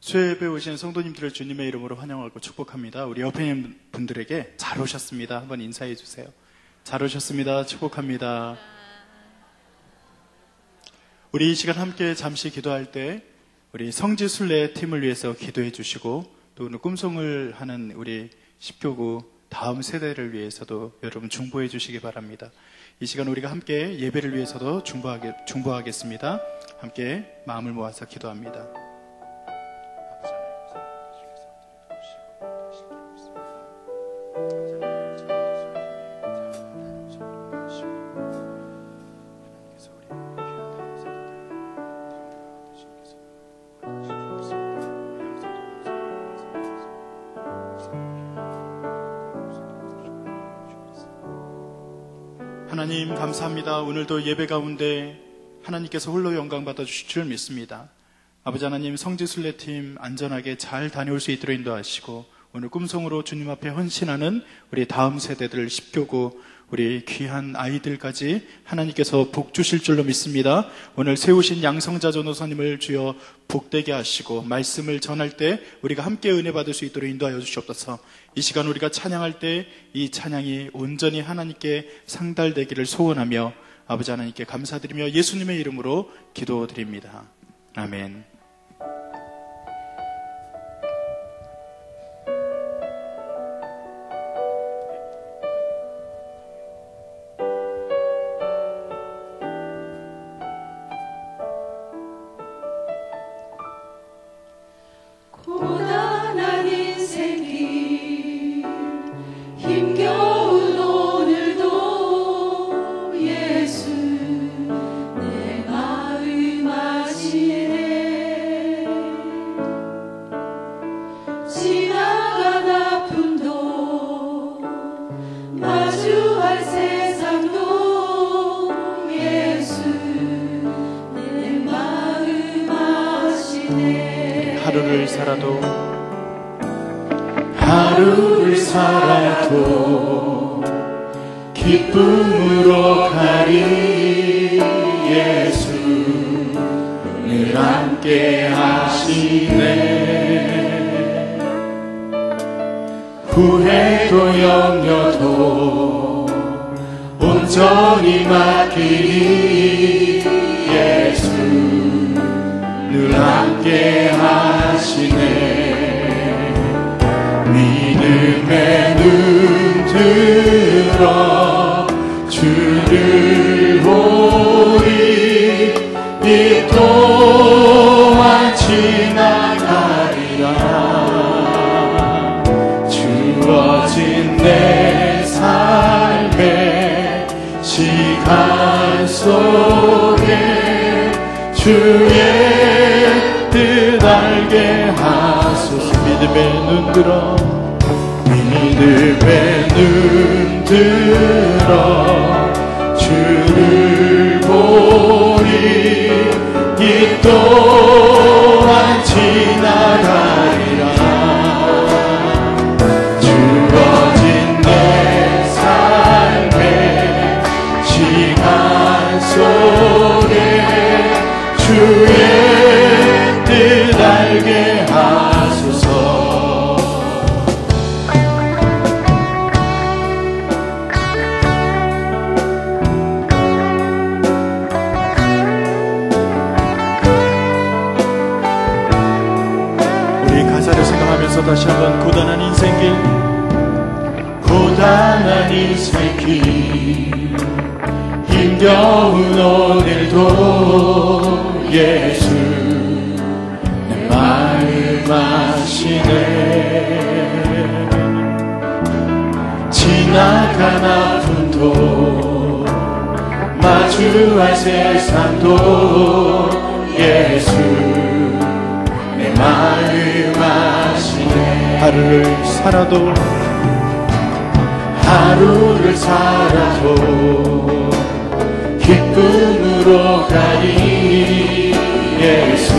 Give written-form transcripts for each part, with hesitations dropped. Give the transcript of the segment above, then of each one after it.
수요예배 오신 성도님들을 주님의 이름으로 환영하고 축복합니다. 우리 옆에 있는 분들에게 잘 오셨습니다. 한번 인사해 주세요. 잘 오셨습니다. 축복합니다. 우리 이 시간 함께 잠시 기도할 때 우리 성지순례 팀을 위해서 기도해 주시고, 또 오늘 꿈송을 하는 우리 10교구 다음 세대를 위해서도 여러분 중보해 주시기 바랍니다. 이 시간 우리가 함께 예배를 위해서도 중보하겠습니다. 함께 마음을 모아서 기도합니다. 하나님 감사합니다. 오늘도 예배 가운데 하나님께서 홀로 영광 받아주실 줄 믿습니다. 아버지 하나님, 성지순례팀 안전하게 잘 다녀올 수 있도록 인도하시고, 오늘 꿈송으로 주님 앞에 헌신하는 우리 다음 세대들 10교구 우리 귀한 아이들까지 하나님께서 복 주실 줄로 믿습니다. 오늘 세우신 양성자 전도사님을 주여 복되게 하시고, 말씀을 전할 때 우리가 함께 은혜 받을 수 있도록 인도하여 주시옵소서. 이 시간 우리가 찬양할 때 이 찬양이 온전히 하나님께 상달되기를 소원하며 아버지 하나님께 감사드리며 예수님의 이름으로 기도드립니다. 아멘. 하루를 살아도 기쁨으로 가리. 예수 늘 함께 하시네. 후회도 염려도 온전히 맡기리. 예수 늘 함께 하시네. 믿음의 눈 들어 주를 보리. 이 또한 지나가리라. 주어진 내 삶의 시간 속에 주의 뜻 알게 하소서. 믿음의 눈 들어, 믿음의 눈 들어 주를 보리. 이 또한 지나가리라. 주어진 내 삶의 시간 속에 주의 뜻 알게 하소서. 우리 가사를 생각하면서 다시 한번 고단한 인생길, 고단한 인생길, 힘겨운 오늘도 예수 내 마음 아시네. 지나간 아픔도 마주할 세상도 예수 내 마음 아시네. 하루를 살아도 기쁨으로 가리. 예수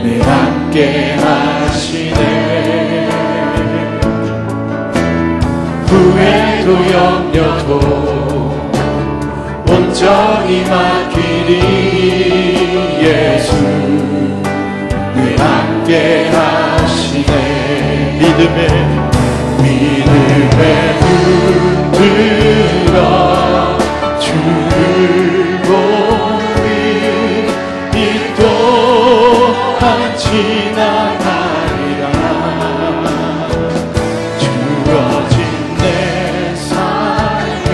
늘 함께 하시네. 후회도 염려도 온전히 맡기리. 예수 늘 함께 함께 하시네. 믿음의 눈 들어 주를 보니 이 또한 지나가리라. 주어진 내 삶의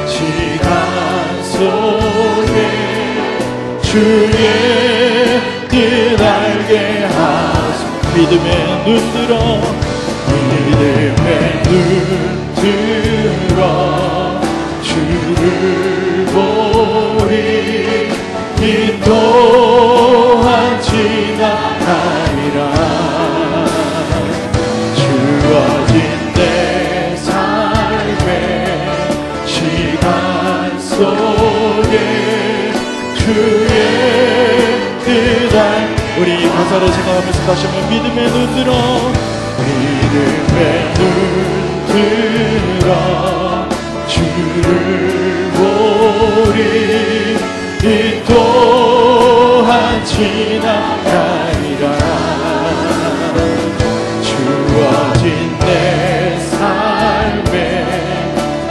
시간 속에 주의 뜻 알게 하소. 믿음의 눈 들어 주를 보리 이 또한 지나가리라. 주어진 내 삶의 시간 속에 주의 뜻 알. 우리 가사를 생각하면서 다시 한번 믿음의 눈 들어 주를 보리 이 또한 지나가리라. 주어진 내 삶의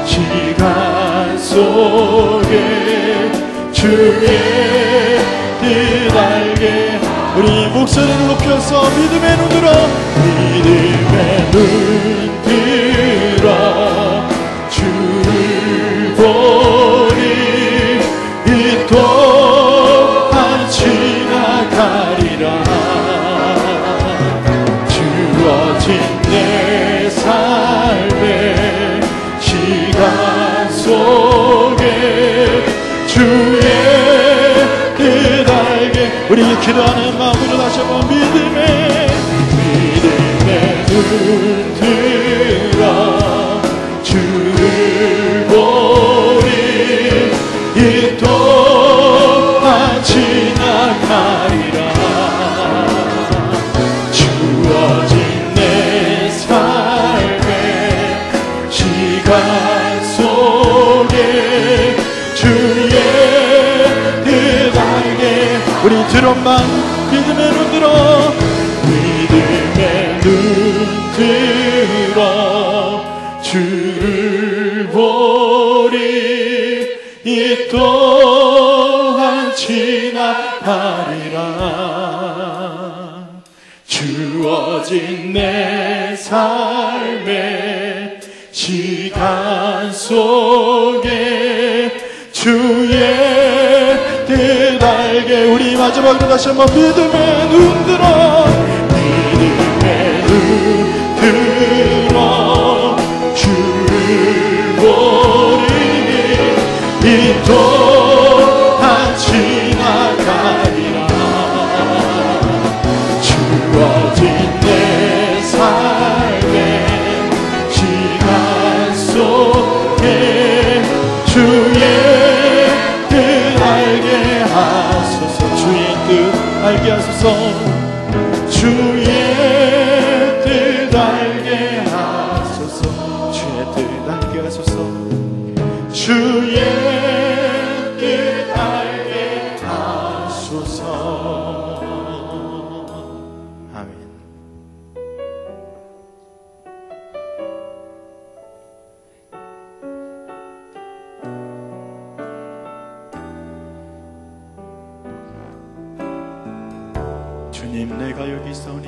시간 속에 주의 뜻 알게. 우리 목소리를 높여서 믿음의 눈 들어 주를 보리 이 또한 지나가리라. 주어진 내 삶의 시간 속에 주의 뜻 알게. 우리 기도하는 마음으로 다시 한번 믿음의 눈 들어 주를 보리 이 또한 지나가리라. 주어진 내 삶의 시간 속에 주의 뜻 알게. 우리 드럼만 믿음의 눈 들어 주를 보리 이 또한 지나가리라. 주어진 내 삶의 시간 속에 주의 뜻 알게. 우리 마지막으로 다시 한번 믿음의 눈 들어 주를 보리 이 또한 지나가리라. 주어진 내 삶의 시간 속에 주의 뜻 알게 하소서. 주의 뜻 알게 하소서. 주의 뜻 알게 하소서. 주의 뜻 알게 하소서. 주의 뜻 알게 하소서. 아멘. 주님 내가 여기 있사오니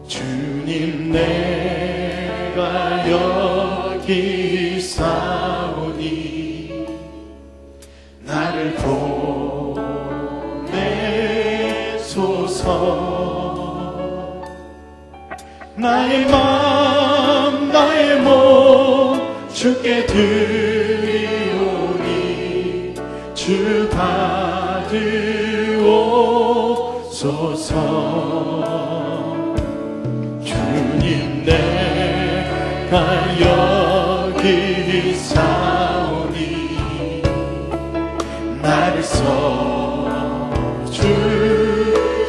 주님 내가 여기 있사오니 나를 보내소서. 나의 맘 나의 몸 주께 드리오니 주 받으옵소서. 주님 내가 여기 있사오니 나를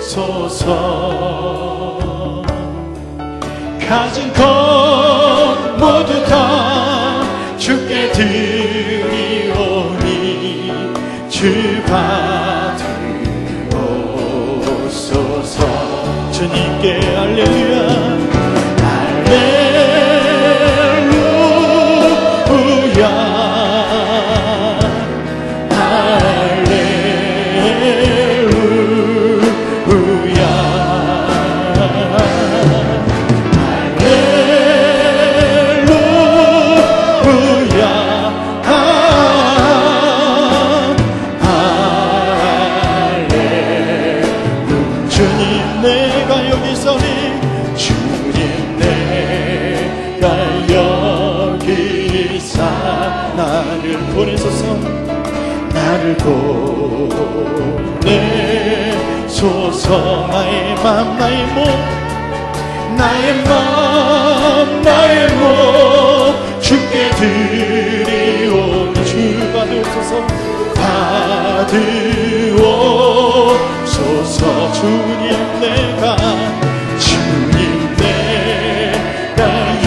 써주소서. 가진 것 모두 다 주께 드리오니 주 받으옵소서. 주님께 할렐루야 나를 보내소서 나의 맘 나의 몸 나의 몸 주께 드리오니 주 받으소서 받으옵소서 주님 내가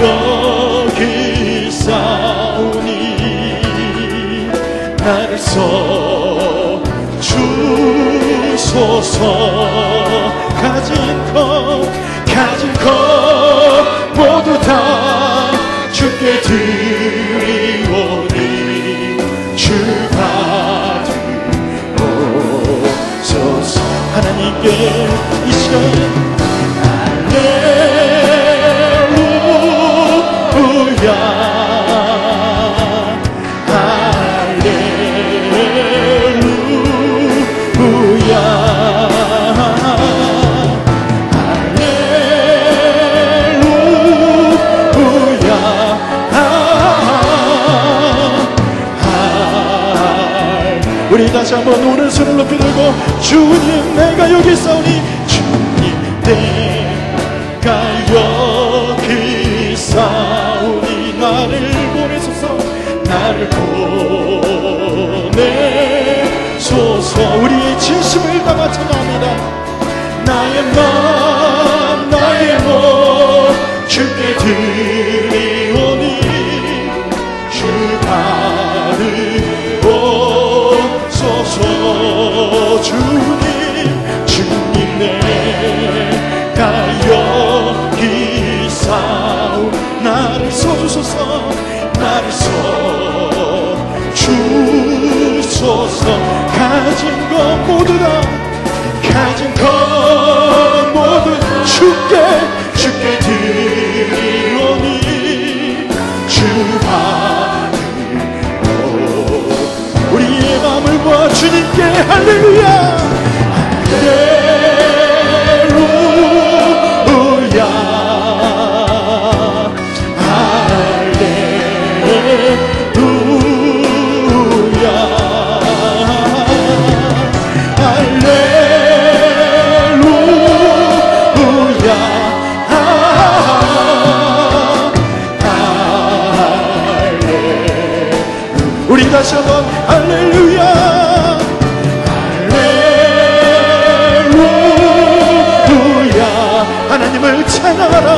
여기 있사오니 나를 써주소서 가진 것 모두 다 주께 드리오니 주 받으옵소서 하나님께 이 시간 할렐루야 우리 다시 한번 오른손을 높이 들고 주님 내가 여기 있사오니 주님 내가 여기 있사오니 나를 보내소서 나를 보내소서 우리의 진심을 담아 찬양합니다 나의 맘 나의 몸 주께 드리오니 주 받으옵소서 주님 내가 여기 있사오 나를 써주소서 나를 써주소서 가진 것 모두 주께 드리오니 주 받으옵소서 우리의 마음을 모아 주님께 할렐루야 할렐루야 할렐루야 우리 다시 한번 할렐루야 할렐루야 하나님을 찬양하라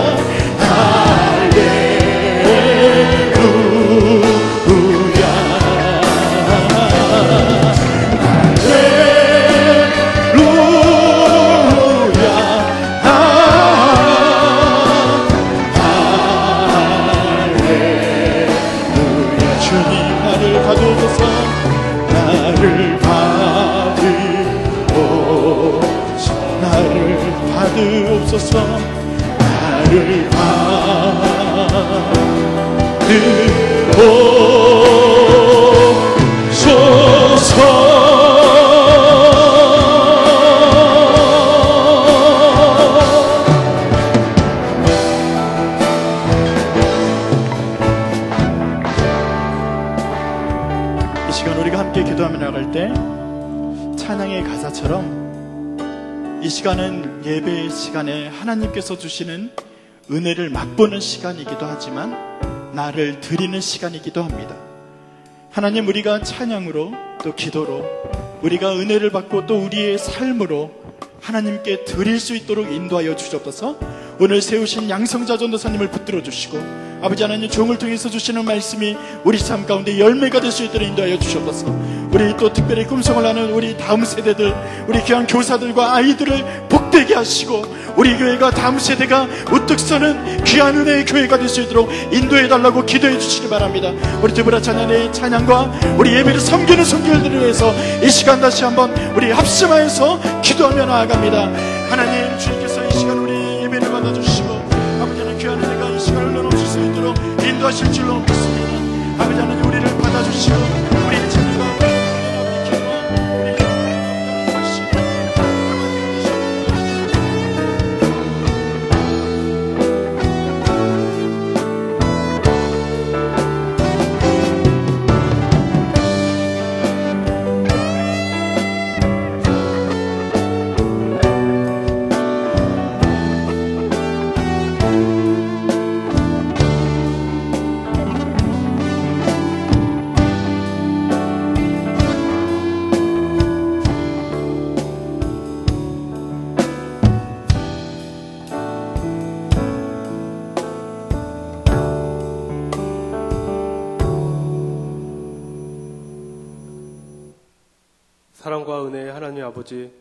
할렐루야 할렐루야 주님 나를 받으소서 나를 받으옵소서 나를 받으옵소서 이 시간 우리가 함께 기도하며 나갈 때 찬양의 가사처럼 이 시간은 예배의 시간에 하나님께서 주시는 은혜를 맛보는 시간이기도 하지만 나를 드리는 시간이기도 합니다. 하나님 우리가 찬양으로 또 기도로 우리가 은혜를 받고 또 우리의 삶으로 하나님께 드릴 수 있도록 인도하여 주시옵소서. 오늘 세우신 양성자 전도사님을 붙들어 주시고 아버지 하나님 종을 통해서 주시는 말씀이 우리 삶 가운데 열매가 될 수 있도록 인도하여 주시옵소서. 우리 또 특별히 꿈성을 하는 우리 다음 세대들 우리 귀한 교사들과 아이들을 복되게 하시고 우리 교회가 다음 세대가 우뚝 서는 귀한 은혜의 교회가 될 수 있도록 인도해달라고 기도해 주시기 바랍니다. 우리 드보라 찬양의 찬양과 우리 예배를 섬기는 성결들을 위해서 이 시간 다시 한번 우리 합심하여서 기도하며 나아갑니다. 하나님, 주님께서 이 시간 우리 예배를 받아주시고 아버지 하나님, 귀한 은혜가 이 시간을 넘칠 수 있도록 인도하실 줄로 믿습니다. 아버지 하나님, 우리를 받아주시고 우리의 찬양과 사랑과 은혜의 하나님 아버지,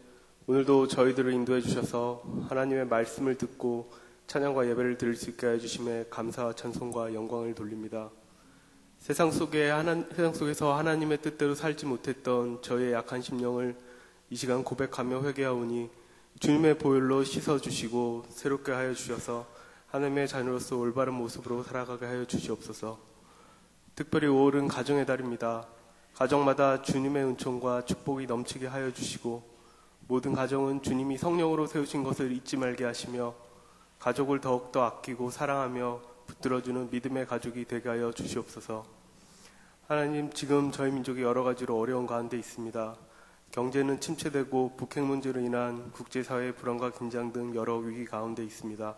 오늘도 저희들을 인도해 주셔서 하나님의 말씀을 듣고 찬양과 예배를 드릴 수 있게 해주심에 감사와 찬송과 영광을 돌립니다. 세상 속에서 하나님의 뜻대로 살지 못했던 저희의 약한 심령을 이 시간 고백하며 회개하오니 주님의 보혈로 씻어주시고 새롭게 하여 주셔서 하나님의 자녀로서 올바른 모습으로 살아가게 하여 주시옵소서. 특별히 5월은 가정의 달입니다. 가정마다 주님의 은총과 축복이 넘치게 하여 주시고 모든 가정은 주님이 성령으로 세우신 것을 잊지 말게 하시며 가족을 더욱더 아끼고 사랑하며 붙들어주는 믿음의 가족이 되게 하여 주시옵소서. 하나님, 지금 저희 민족이 여러 가지로 어려운 가운데 있습니다. 경제는 침체되고 북핵 문제로 인한 국제사회의 불안과 긴장 등 여러 위기 가운데 있습니다.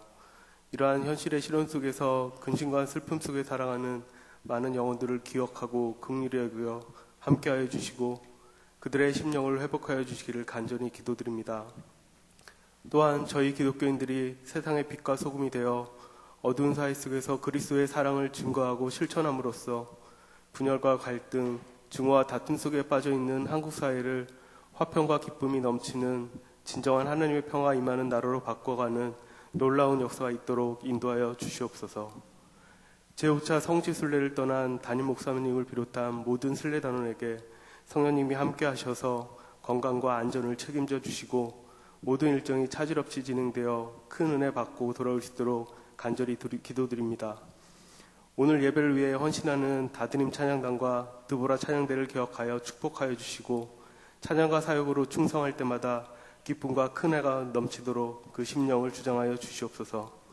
이러한 현실의 시련 속에서 근심과 슬픔 속에 살아가는 많은 영혼들을 기억하고 긍휼히 여겨 함께하여 주시고 그들의 심령을 회복하여 주시기를 간절히 기도드립니다. 또한 저희 기독교인들이 세상의 빛과 소금이 되어 어두운 사회 속에서 그리스도의 사랑을 증거하고 실천함으로써 분열과 갈등, 증오와 다툼 속에 빠져있는 한국 사회를 화평과 기쁨이 넘치는 진정한 하나님의 평화 임하는 나라로 바꿔가는 놀라운 역사가 있도록 인도하여 주시옵소서. 제5차 성지순례를 떠난 담임 목사님을 비롯한 모든 순례단원에게 성령님이 함께 하셔서 건강과 안전을 책임져 주시고 모든 일정이 차질 없이 진행되어 큰 은혜 받고 돌아올 수 있도록 간절히 기도드립니다. 오늘 예배를 위해 헌신하는 다드림 찬양단과 드보라 찬양대를 기억하여 축복하여 주시고 찬양과 사역으로 충성할 때마다 기쁨과 큰 은혜가 넘치도록 그 심령을 주장하여 주시옵소서.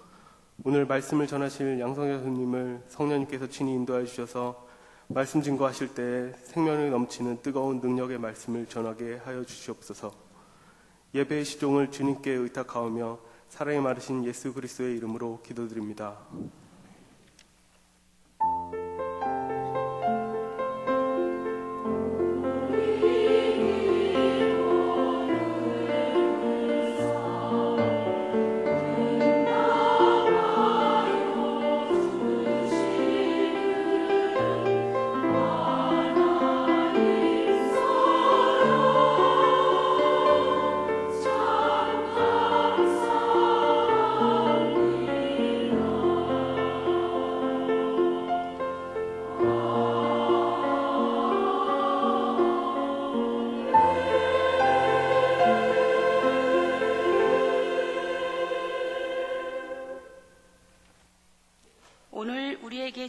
오늘 말씀을 전하실 양성현 선생님을 성령님께서 친히 인도하여 주셔서 말씀 증거하실 때에 생명이 넘치는 뜨거운 능력의 말씀을 전하게 하여 주시옵소서. 예배의 시종을 주님께 의탁하오며 사랑이 많으신 예수 그리스도의 이름으로 기도드립니다.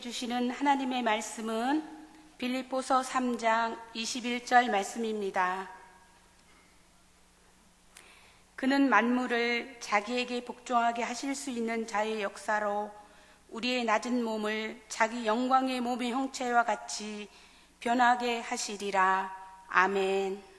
주시는 하나님의 말씀은 빌립보서 3장 21절 말씀입니다. 그는 만물을 자기에게 복종하게 하실 수 있는 자의 역사로 우리의 낮은 몸을 자기 영광의 몸의 형체와 같이 변하게 하시리라. 아멘.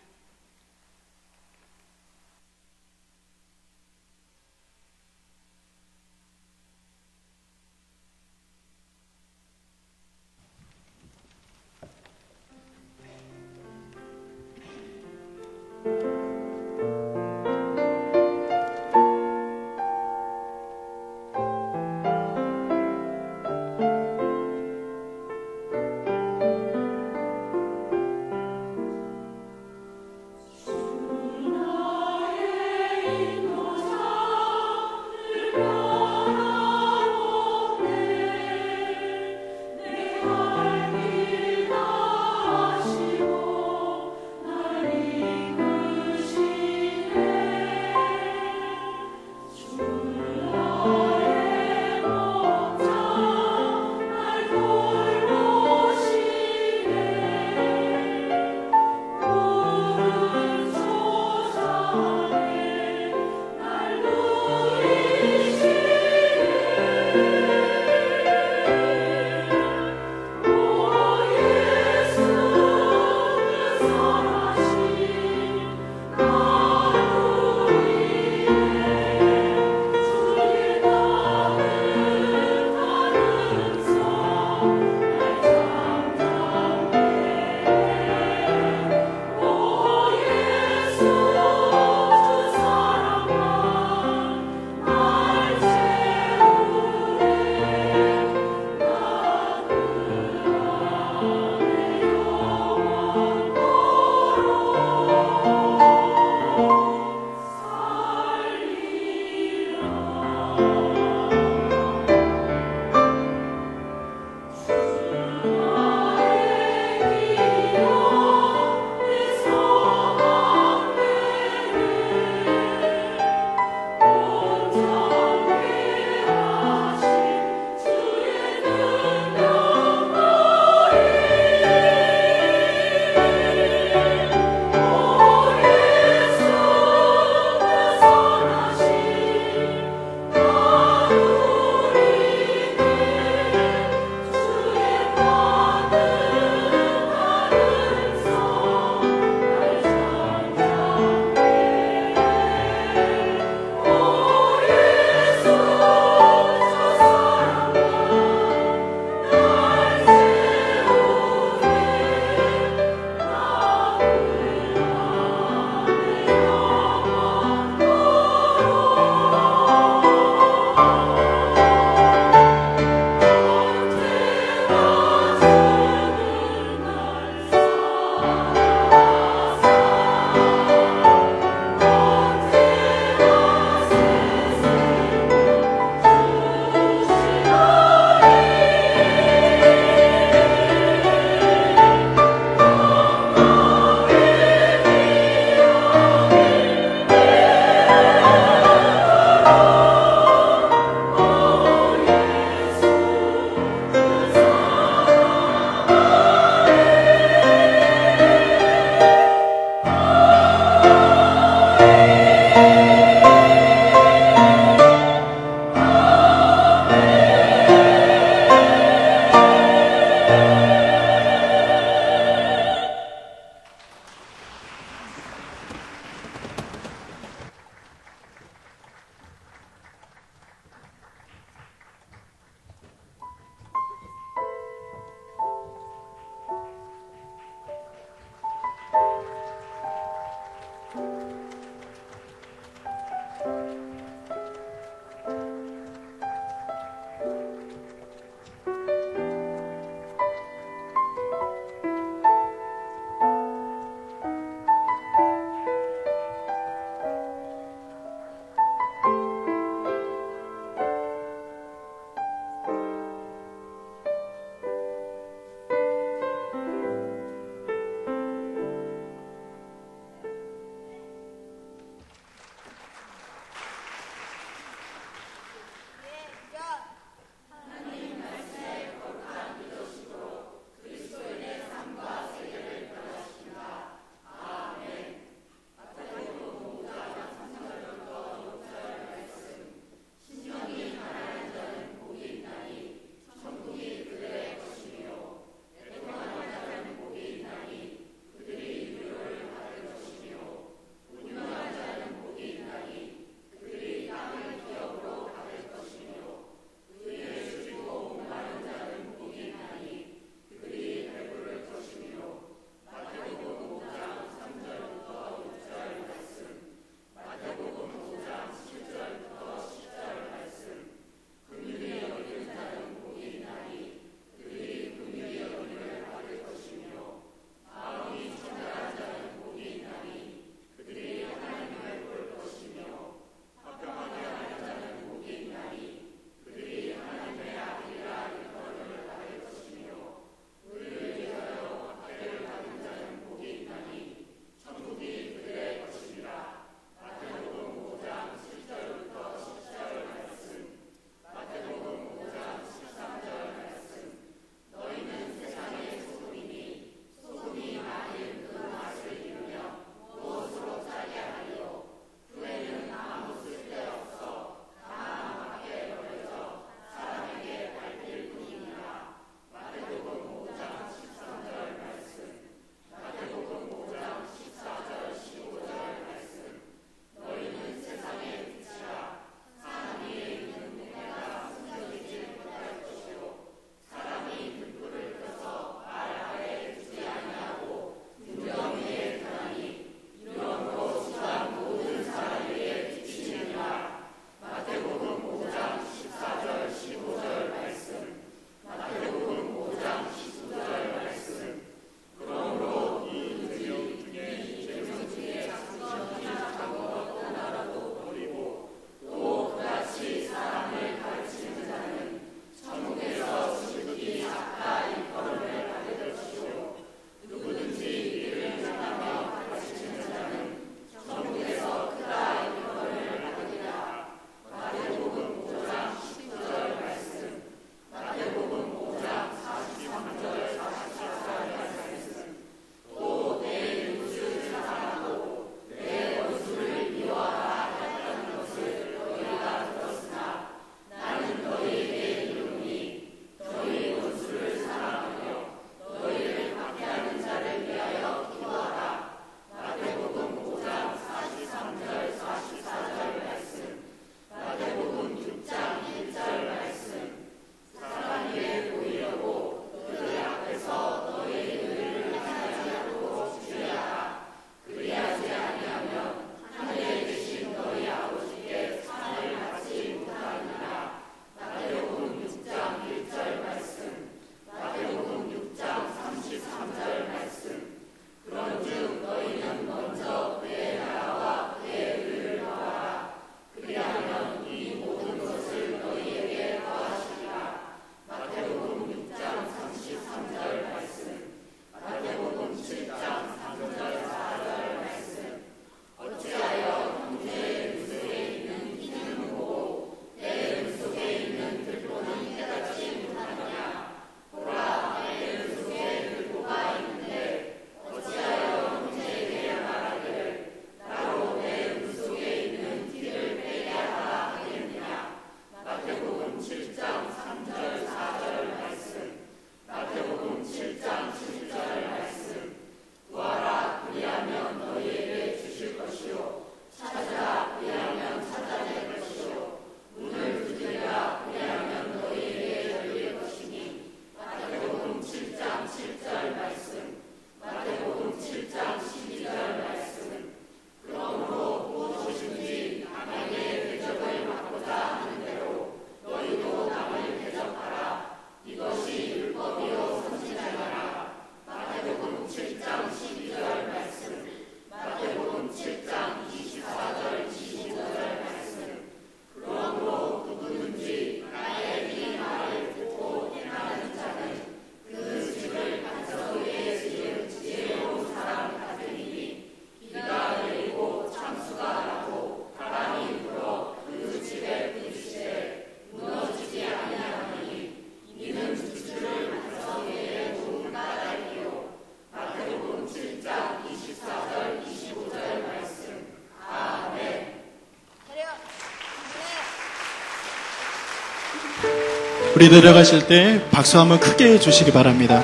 우리 내려가실 때 박수 한번 크게 해주시기 바랍니다.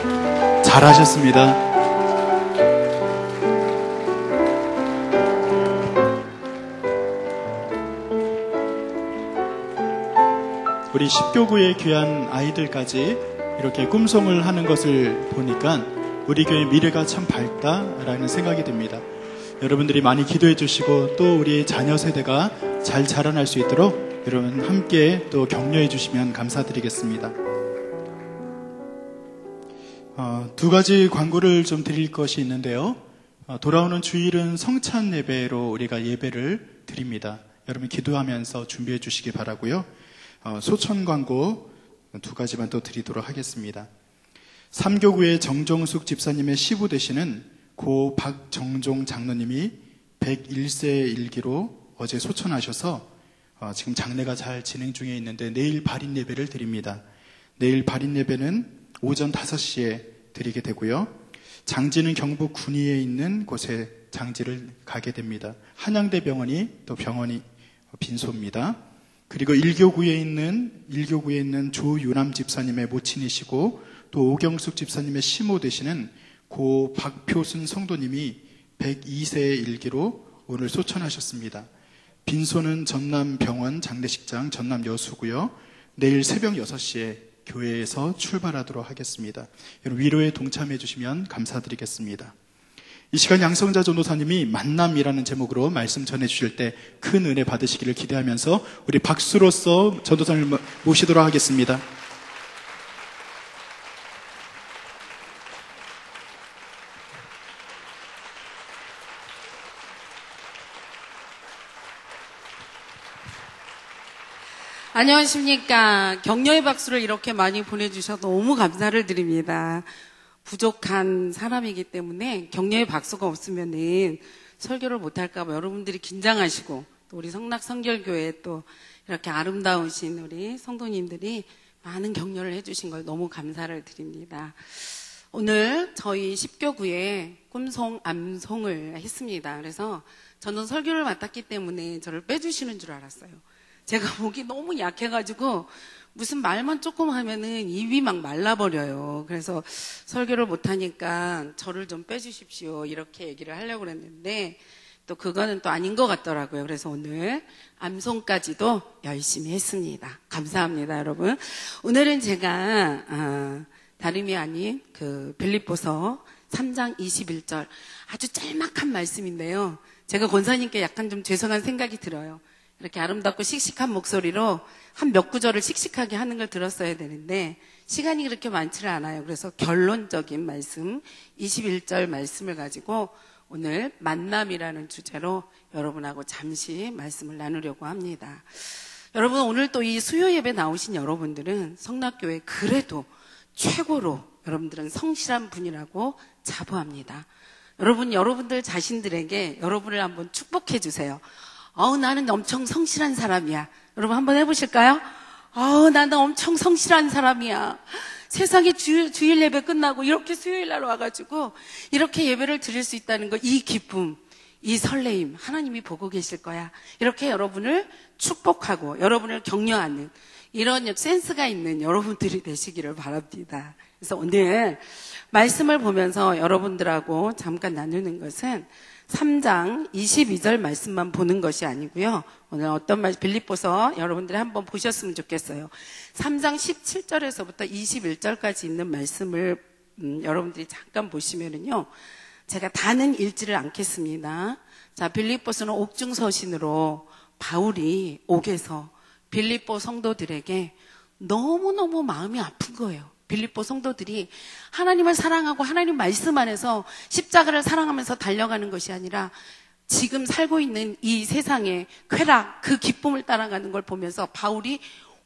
잘하셨습니다. 우리 10교구의 귀한 아이들까지 이렇게 꿈송을 하는 것을 보니까 우리 교회 미래가 참 밝다라는 생각이 듭니다. 여러분들이 많이 기도해 주시고 또 우리 자녀 세대가 잘 자라날 수 있도록 여러분 함께 또 격려해 주시면 감사드리겠습니다. 두 가지 광고를 좀 드릴 것이 있는데요. 돌아오는 주일은 성찬 예배로 우리가 예배를 드립니다. 여러분 기도하면서 준비해 주시기 바라고요. 소천 광고 두 가지만 또 드리도록 하겠습니다. 3교구의 정종숙 집사님의 시부 되시는 고 박정종 장로님이 101세 일기로 어제 소천하셔서 지금 장례가 잘 진행 중에 있는데 내일 발인 예배를 드립니다. 내일 발인 예배는 오전 5시에 드리게 되고요. 장지는 경북 군위에 있는 곳에 장지를 가게 됩니다. 한양대병원이 또 병원이 빈소입니다. 그리고 1교구에 있는 조유남 집사님의 모친이시고 또 오경숙 집사님의 시모 되시는 고 박표순 성도님이 102세의 일기로 오늘 소천하셨습니다. 빈소는 전남병원 장례식장 전남여수고요. 내일 새벽 6시에 교회에서 출발하도록 하겠습니다. 여러분 위로에 동참해 주시면 감사드리겠습니다. 이 시간 양성자 전도사님이 만남이라는 제목으로 말씀 전해주실 때 큰 은혜 받으시기를 기대하면서 우리 박수로서 전도사님을 모시도록 하겠습니다. 안녕하십니까. 격려의 박수를 이렇게 많이 보내주셔서 너무 감사를 드립니다. 부족한 사람이기 때문에 격려의 박수가 없으면은 설교를 못할까봐 여러분들이 긴장하시고 또 우리 성낙성결교회 또 이렇게 아름다우신 우리 성도님들이 많은 격려를 해주신 걸 너무 감사를 드립니다. 오늘 저희 10교구에 꿈송 암송을 했습니다. 그래서 저는 설교를 맡았기 때문에 저를 빼주시는 줄 알았어요. 제가 목이 너무 약해가지고 무슨 말만 조금 하면은 입이 막 말라버려요. 그래서 설교를 못하니까 저를 좀 빼주십시오 이렇게 얘기를 하려고 그랬는데 또 그거는 또 아닌 것 같더라고요. 그래서 오늘 암송까지도 열심히 했습니다. 감사합니다, 여러분. 오늘은 제가 다름이 아닌 그 빌립보서 3장 21절 아주 짤막한 말씀인데요. 제가 권사님께 약간 좀 죄송한 생각이 들어요. 이렇게 아름답고 씩씩한 목소리로 한 몇 구절을 씩씩하게 하는 걸 들었어야 되는데 시간이 그렇게 많지는 않아요. 그래서 결론적인 말씀 21절 말씀을 가지고 오늘 만남이라는 주제로 여러분하고 잠시 말씀을 나누려고 합니다. 여러분 오늘 또 이 수요 예배 나오신 여러분들은 성낙교회 그래도 최고로 여러분들은 성실한 분이라고 자부합니다. 여러분들 자신들에게 여러분을 한번 축복해 주세요. 나는 엄청 성실한 사람이야. 여러분 한번 해보실까요? 나는 엄청 성실한 사람이야. 세상에 주일 예배 끝나고 이렇게 수요일 날 와가지고 이렇게 예배를 드릴 수 있다는 거, 이 기쁨, 이 설레임 하나님이 보고 계실 거야. 이렇게 여러분을 축복하고 여러분을 격려하는 이런 센스가 있는 여러분들이 되시기를 바랍니다. 그래서 오늘 말씀을 보면서 여러분들하고 잠깐 나누는 것은 3장 22절 말씀만 보는 것이 아니고요. 오늘 어떤 말 빌립보서 여러분들이 한번 보셨으면 좋겠어요. 3장 17절에서부터 21절까지 있는 말씀을 여러분들이 잠깐 보시면은요. 제가 다는 읽지를 않겠습니다. 자, 빌립보서는 옥중서신으로 바울이 옥에서 빌립보 성도들에게 너무너무 마음이 아픈 거예요. 빌립보 성도들이 하나님을 사랑하고 하나님 말씀 안에서 십자가를 사랑하면서 달려가는 것이 아니라 지금 살고 있는 이 세상의 쾌락, 그 기쁨을 따라가는 걸 보면서 바울이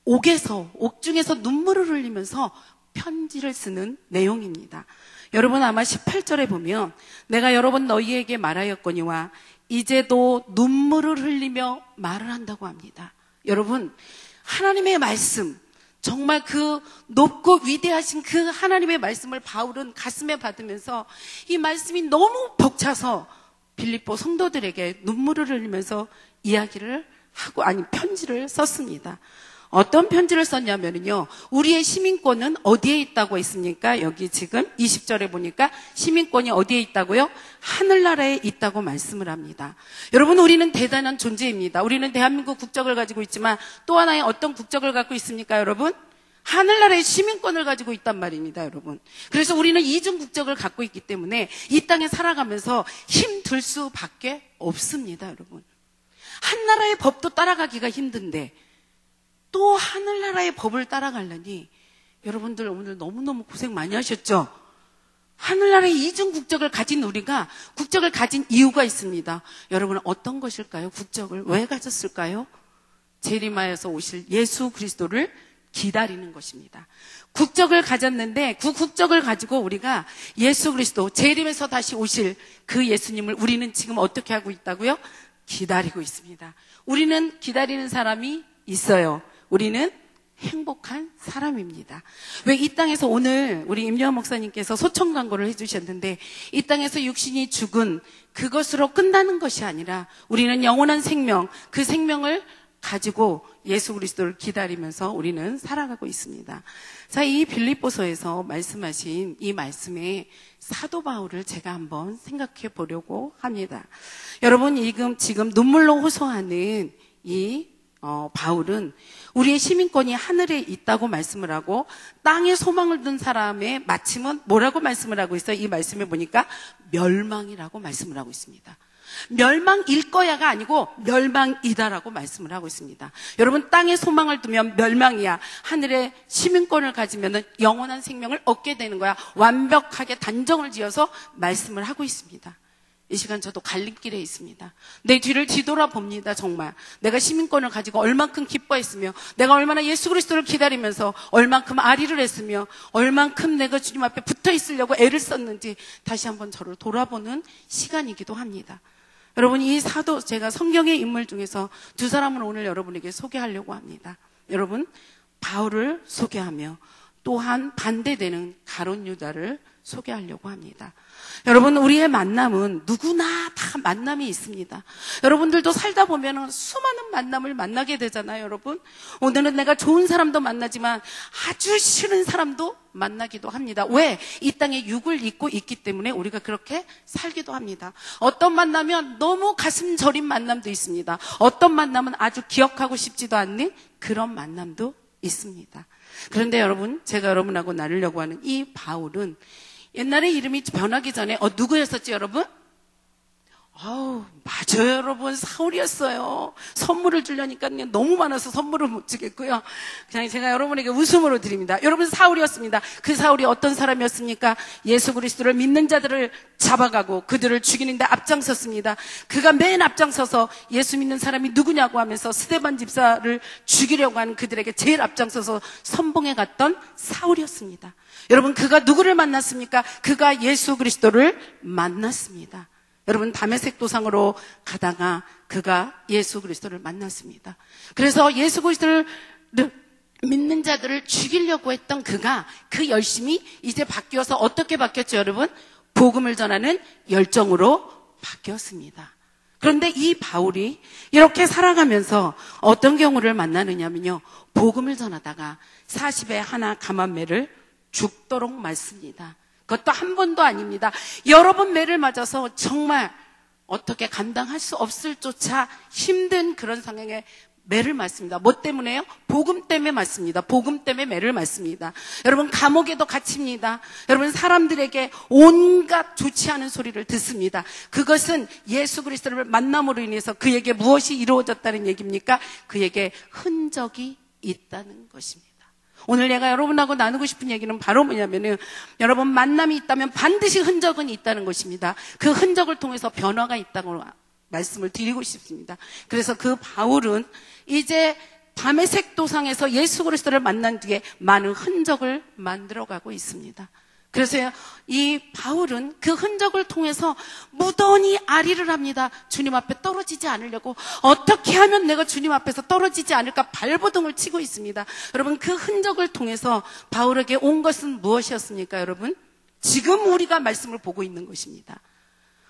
옥중에서 눈물을 흘리면서 편지를 쓰는 내용입니다. 여러분 아마 18절에 보면 내가 여러 번 너희에게 말하였거니와 이제도 눈물을 흘리며 말을 한다고 합니다. 여러분 하나님의 말씀, 정말 그 높고 위대하신 그 하나님의 말씀을 바울은 가슴에 받으면서 이 말씀이 너무 벅차서 빌립보 성도들에게 눈물을 흘리면서 이야기를 하고, 편지를 썼습니다. 어떤 편지를 썼냐면요. 우리의 시민권은 어디에 있다고 했습니까? 여기 지금 20절에 보니까 시민권이 어디에 있다고요? 하늘나라에 있다고 말씀을 합니다. 여러분, 우리는 대단한 존재입니다. 우리는 대한민국 국적을 가지고 있지만 또 하나의 어떤 국적을 갖고 있습니까, 여러분? 하늘나라의 시민권을 가지고 있단 말입니다, 여러분. 그래서 우리는 이중 국적을 갖고 있기 때문에 이 땅에 살아가면서 힘들 수밖에 없습니다, 여러분. 한 나라의 법도 따라가기가 힘든데 또 하늘나라의 법을 따라가려니 여러분들 오늘 너무너무 고생 많이 하셨죠? 하늘나라의 이중 국적을 가진 우리가 국적을 가진 이유가 있습니다. 여러분은 어떤 것일까요? 국적을 왜 가졌을까요? 재림하여서 오실 예수 그리스도를 기다리는 것입니다. 국적을 가졌는데 그 국적을 가지고 우리가 예수 그리스도 재림에서 다시 오실 그 예수님을 우리는 지금 어떻게 하고 있다고요? 기다리고 있습니다. 우리는 기다리는 사람이 있어요. 우리는 행복한 사람입니다. 왜 이 땅에서 오늘 우리 임요한 목사님께서 소청 광고를 해주셨는데 이 땅에서 육신이 죽은 그것으로 끝나는 것이 아니라 우리는 영원한 생명, 그 생명을 가지고 예수 그리스도를 기다리면서 우리는 살아가고 있습니다. 자, 이 빌립보서에서 말씀하신 이 말씀에 사도 바울을 제가 한번 생각해 보려고 합니다. 여러분, 지금 눈물로 호소하는 이 바울은 우리의 시민권이 하늘에 있다고 말씀을 하고 땅에 소망을 둔 사람의 마침은 뭐라고 말씀을 하고 있어요? 이 말씀에 보니까 멸망이라고 말씀을 하고 있습니다. 멸망일 거야가 아니고 멸망이다라고 말씀을 하고 있습니다. 여러분, 땅에 소망을 두면 멸망이야. 하늘의 시민권을 가지면 영원한 생명을 얻게 되는 거야. 완벽하게 단정을 지어서 말씀을 하고 있습니다. 이 시간 저도 갈림길에 있습니다. 내 뒤를 뒤돌아봅니다. 정말 내가 시민권을 가지고 얼만큼 기뻐했으며 내가 얼마나 예수 그리스도를 기다리면서 얼만큼 아리를 했으며 얼만큼 내가 주님 앞에 붙어 있으려고 애를 썼는지 다시 한번 저를 돌아보는 시간이기도 합니다. 여러분, 이 사도, 제가 성경의 인물 중에서 두 사람을 오늘 여러분에게 소개하려고 합니다. 여러분, 바울을 소개하며 또한 반대되는 가룟 유다를 소개하려고 합니다. 여러분, 우리의 만남은 누구나 다 만남이 있습니다. 여러분들도 살다 보면 수많은 만남을 만나게 되잖아요, 여러분. 오늘은 내가 좋은 사람도 만나지만 아주 싫은 사람도 만나기도 합니다. 왜? 이 땅에 육을 입고 있기 때문에 우리가 그렇게 살기도 합니다. 어떤 만나면 너무 가슴 저린 만남도 있습니다. 어떤 만남은 아주 기억하고 싶지도 않는 그런 만남도 있습니다. 그런데 여러분, 제가 여러분하고 나누려고 하는 이 바울은 옛날에 이름이 변하기 전에 누구였었지, 여러분? 맞아요, 여러분. 사울이었어요. 선물을 주려니까 너무 많아서 선물을 못 주겠고요. 그냥 제가 여러분에게 웃음으로 드립니다. 여러분, 사울이었습니다. 그 사울이 어떤 사람이었습니까? 예수 그리스도를 믿는 자들을 잡아가고 그들을 죽이는데 앞장섰습니다. 그가 맨 앞장서서 예수 믿는 사람이 누구냐고 하면서 스데반 집사를 죽이려고 하는 그들에게 제일 앞장서서 선봉해 갔던 사울이었습니다. 여러분, 그가 누구를 만났습니까? 그가 예수 그리스도를 만났습니다. 여러분, 다메섹 도상으로 가다가 그가 예수 그리스도를 만났습니다. 그래서 예수 그리스도를 믿는 자들을 죽이려고 했던 그가 그 열심이 이제 바뀌어서 어떻게 바뀌었죠, 여러분? 복음을 전하는 열정으로 바뀌었습니다. 그런데 이 바울이 이렇게 살아가면서 어떤 경우를 만나느냐면요, 복음을 전하다가 40에 하나 감한매를 죽도록 맞습니다. 그것도 한 번도 아닙니다. 여러 번 매를 맞아서 정말 어떻게 감당할 수 없을 조차 힘든 그런 상황에 매를 맞습니다. 뭐 때문에요? 복음 때문에 맞습니다. 복음 때문에 매를 맞습니다. 여러분, 감옥에도 갇힙니다. 여러분, 사람들에게 온갖 좋지 않은 소리를 듣습니다. 그것은 예수 그리스도를 만남으로 인해서 그에게 무엇이 이루어졌다는 얘기입니까? 그에게 흔적이 있다는 것입니다. 오늘 내가 여러분하고 나누고 싶은 얘기는 바로 뭐냐면은, 여러분, 만남이 있다면 반드시 흔적은 있다는 것입니다. 그 흔적을 통해서 변화가 있다고 말씀을 드리고 싶습니다. 그래서 그 바울은 이제 다메섹 도상에서 예수 그리스도를 만난 뒤에 많은 흔적을 만들어가고 있습니다. 그래서 이 바울은 그 흔적을 통해서 무던히 아리를 합니다. 주님 앞에 떨어지지 않으려고 어떻게 하면 내가 주님 앞에서 떨어지지 않을까 발버둥을 치고 있습니다. 여러분, 그 흔적을 통해서 바울에게 온 것은 무엇이었습니까, 여러분? 지금 우리가 말씀을 보고 있는 것입니다.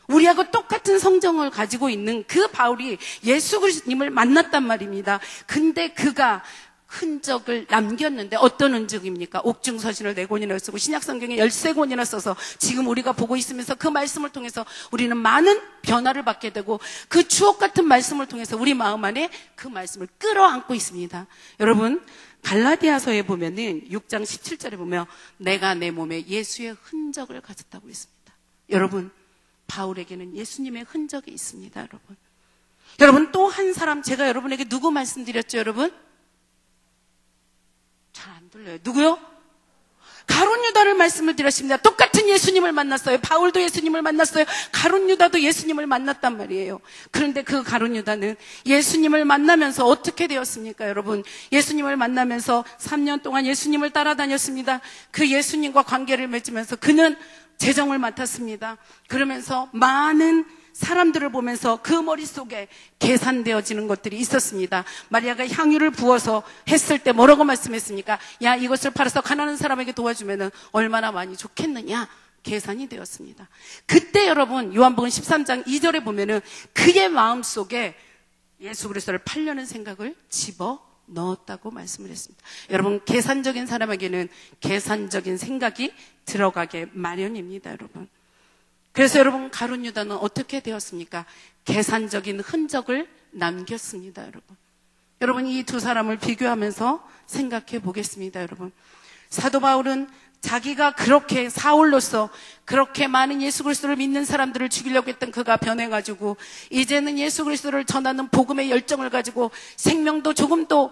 우리하고 똑같은 성정을 가지고 있는 그 바울이 예수 그리스도님을 만났단 말입니다. 근데 그가 흔적을 남겼는데 어떤 흔적입니까? 옥중서신을 4권이나 쓰고 신약성경에 13권이나 써서 지금 우리가 보고 있으면서 그 말씀을 통해서 우리는 많은 변화를 받게 되고 그 주옥 같은 말씀을 통해서 우리 마음 안에 그 말씀을 끌어안고 있습니다. 여러분, 갈라디아서에 보면은 6장 17절에 보면 내가 내 몸에 예수의 흔적을 가졌다고 했습니다. 여러분, 바울에게는 예수님의 흔적이 있습니다. 여러분, 여러분 또 한 사람, 제가 여러분에게 누구 말씀드렸죠? 여러분, 잘 안 들려요. 누구요? 가룟 유다를 말씀을 드렸습니다. 똑같은 예수님을 만났어요. 바울도 예수님을 만났어요. 가룟 유다도 예수님을 만났단 말이에요. 그런데 그 가룟 유다는 예수님을 만나면서 어떻게 되었습니까? 여러분, 예수님을 만나면서 3년 동안 예수님을 따라다녔습니다. 그 예수님과 관계를 맺으면서 그는 재정을 맡았습니다. 그러면서 많은 사람들을 보면서 그 머릿속에 계산되어지는 것들이 있었습니다. 마리아가 향유를 부어서 했을 때 뭐라고 말씀했습니까? 야, 이것을 팔아서 가난한 사람에게 도와주면 얼마나 많이 좋겠느냐? 계산이 되었습니다. 그때 여러분, 요한복음 13장 2절에 보면은 그의 마음속에 예수 그리스도를 팔려는 생각을 집어 넣었다고 말씀을 했습니다. 여러분, 계산적인 사람에게는 계산적인 생각이 들어가게 마련입니다. 여러분, 그래서 여러분, 가룟 유다는 어떻게 되었습니까? 계산적인 흔적을 남겼습니다. 여러분, 여러분 이 두 사람을 비교하면서 생각해 보겠습니다. 여러분, 사도 바울은 자기가 그렇게 사울로서 그렇게 많은 예수 그리스도를 믿는 사람들을 죽이려고 했던 그가 변해가지고 이제는 예수 그리스도를 전하는 복음의 열정을 가지고 생명도 조금도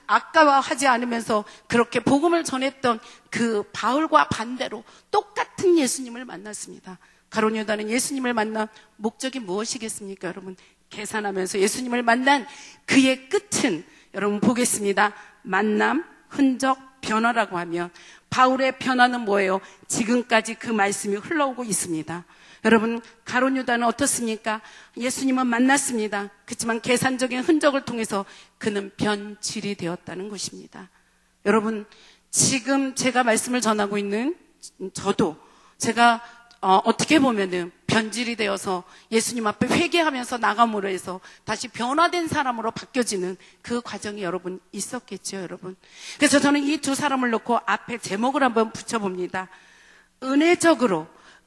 아까워하지 않으면서 그렇게 복음을 전했던 그 바울과 반대로 똑같은 예수님을 만났습니다. 가룟 유다는 예수님을 만난 목적이 무엇이겠습니까? 여러분, 계산하면서 예수님을 만난 그의 끝은 여러분 보겠습니다. 만남, 흔적, 변화라고 하면 바울의 변화는 뭐예요? 지금까지 그 말씀이 흘러오고 있습니다. 여러분, 가룟 유다는 어떻습니까? 예수님은 만났습니다. 그렇지만 계산적인 흔적을 통해서 그는 변질이 되었다는 것입니다. 여러분, 지금 제가 말씀을 전하고 있는 저도 제가 어떻게 보면은 변질이 되어서 예수님 앞에 회개하면서 나감으로 해서 다시 변화된 사람으로 바뀌어지는 그 과정이 여러분 있었겠죠, 여러분. 그래서 저는 이 두 사람을 놓고 앞에 제목을 한번 붙여봅니다.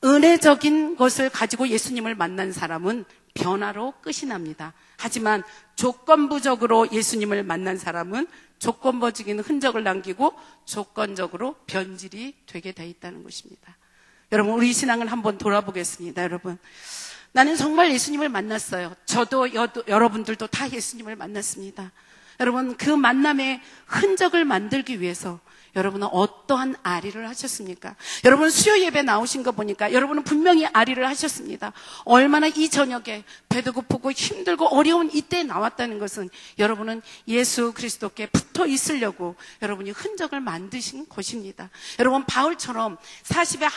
은혜적인 것을 가지고 예수님을 만난 사람은 변화로 끝이 납니다. 하지만 조건부적으로 예수님을 만난 사람은 조건부적인 흔적을 남기고 조건적으로 변질이 되게 돼 있다는 것입니다. 여러분, 우리 신앙을 한번 돌아보겠습니다. 여러분, 나는 정말 예수님을 만났어요. 저도 여러분들도 다 예수님을 만났습니다. 여러분, 그 만남의 흔적을 만들기 위해서 여러분은 어떠한 아리를 하셨습니까? 여러분, 수요 예배 나오신 거 보니까 여러분은 분명히 아리를 하셨습니다. 얼마나 이 저녁에 배도 고프고 힘들고 어려운 이때에 나왔다는 것은 여러분은 예수 그리스도께 붙어 있으려고 여러분이 흔적을 만드신 것입니다. 여러분, 바울처럼 40에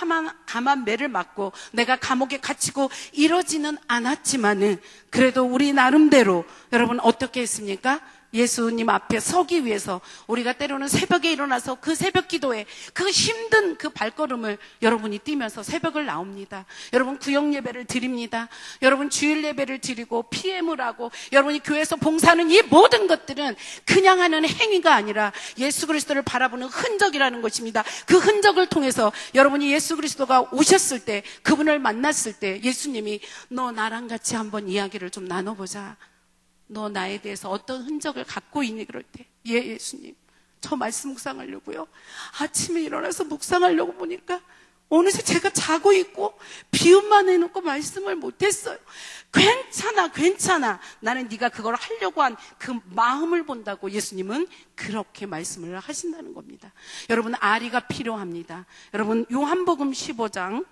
감한 매를 맞고 내가 감옥에 갇히고 이러지는 않았지만은 그래도 우리 나름대로 여러분 어떻게 했습니까? 예수님 앞에 서기 위해서 우리가 때로는 새벽에 일어나서 그 새벽 기도에 그 힘든 그 발걸음을 여러분이 뛰면서 새벽을 나옵니다. 여러분, 구역 예배를 드립니다. 여러분, 주일 예배를 드리고 PM을 하고 여러분이 교회에서 봉사하는 이 모든 것들은 그냥 하는 행위가 아니라 예수 그리스도를 바라보는 흔적이라는 것입니다. 그 흔적을 통해서 여러분이 예수 그리스도가 오셨을 때, 그분을 만났을 때 예수님이 너 나랑 같이 한번 이야기를 좀 나눠보자. 너 나에 대해서 어떤 흔적을 갖고 있니? 그럴 때, 예, 예수님, 저 말씀 묵상하려고요. 아침에 일어나서 묵상하려고 보니까 어느새 제가 자고 있고 비움만 해놓고 말씀을 못했어요. 괜찮아. 나는 네가 그걸 하려고 한 그 마음을 본다고 예수님은 그렇게 말씀을 하신다는 겁니다. 여러분, 아리가 필요합니다. 여러분, 요한복음 15장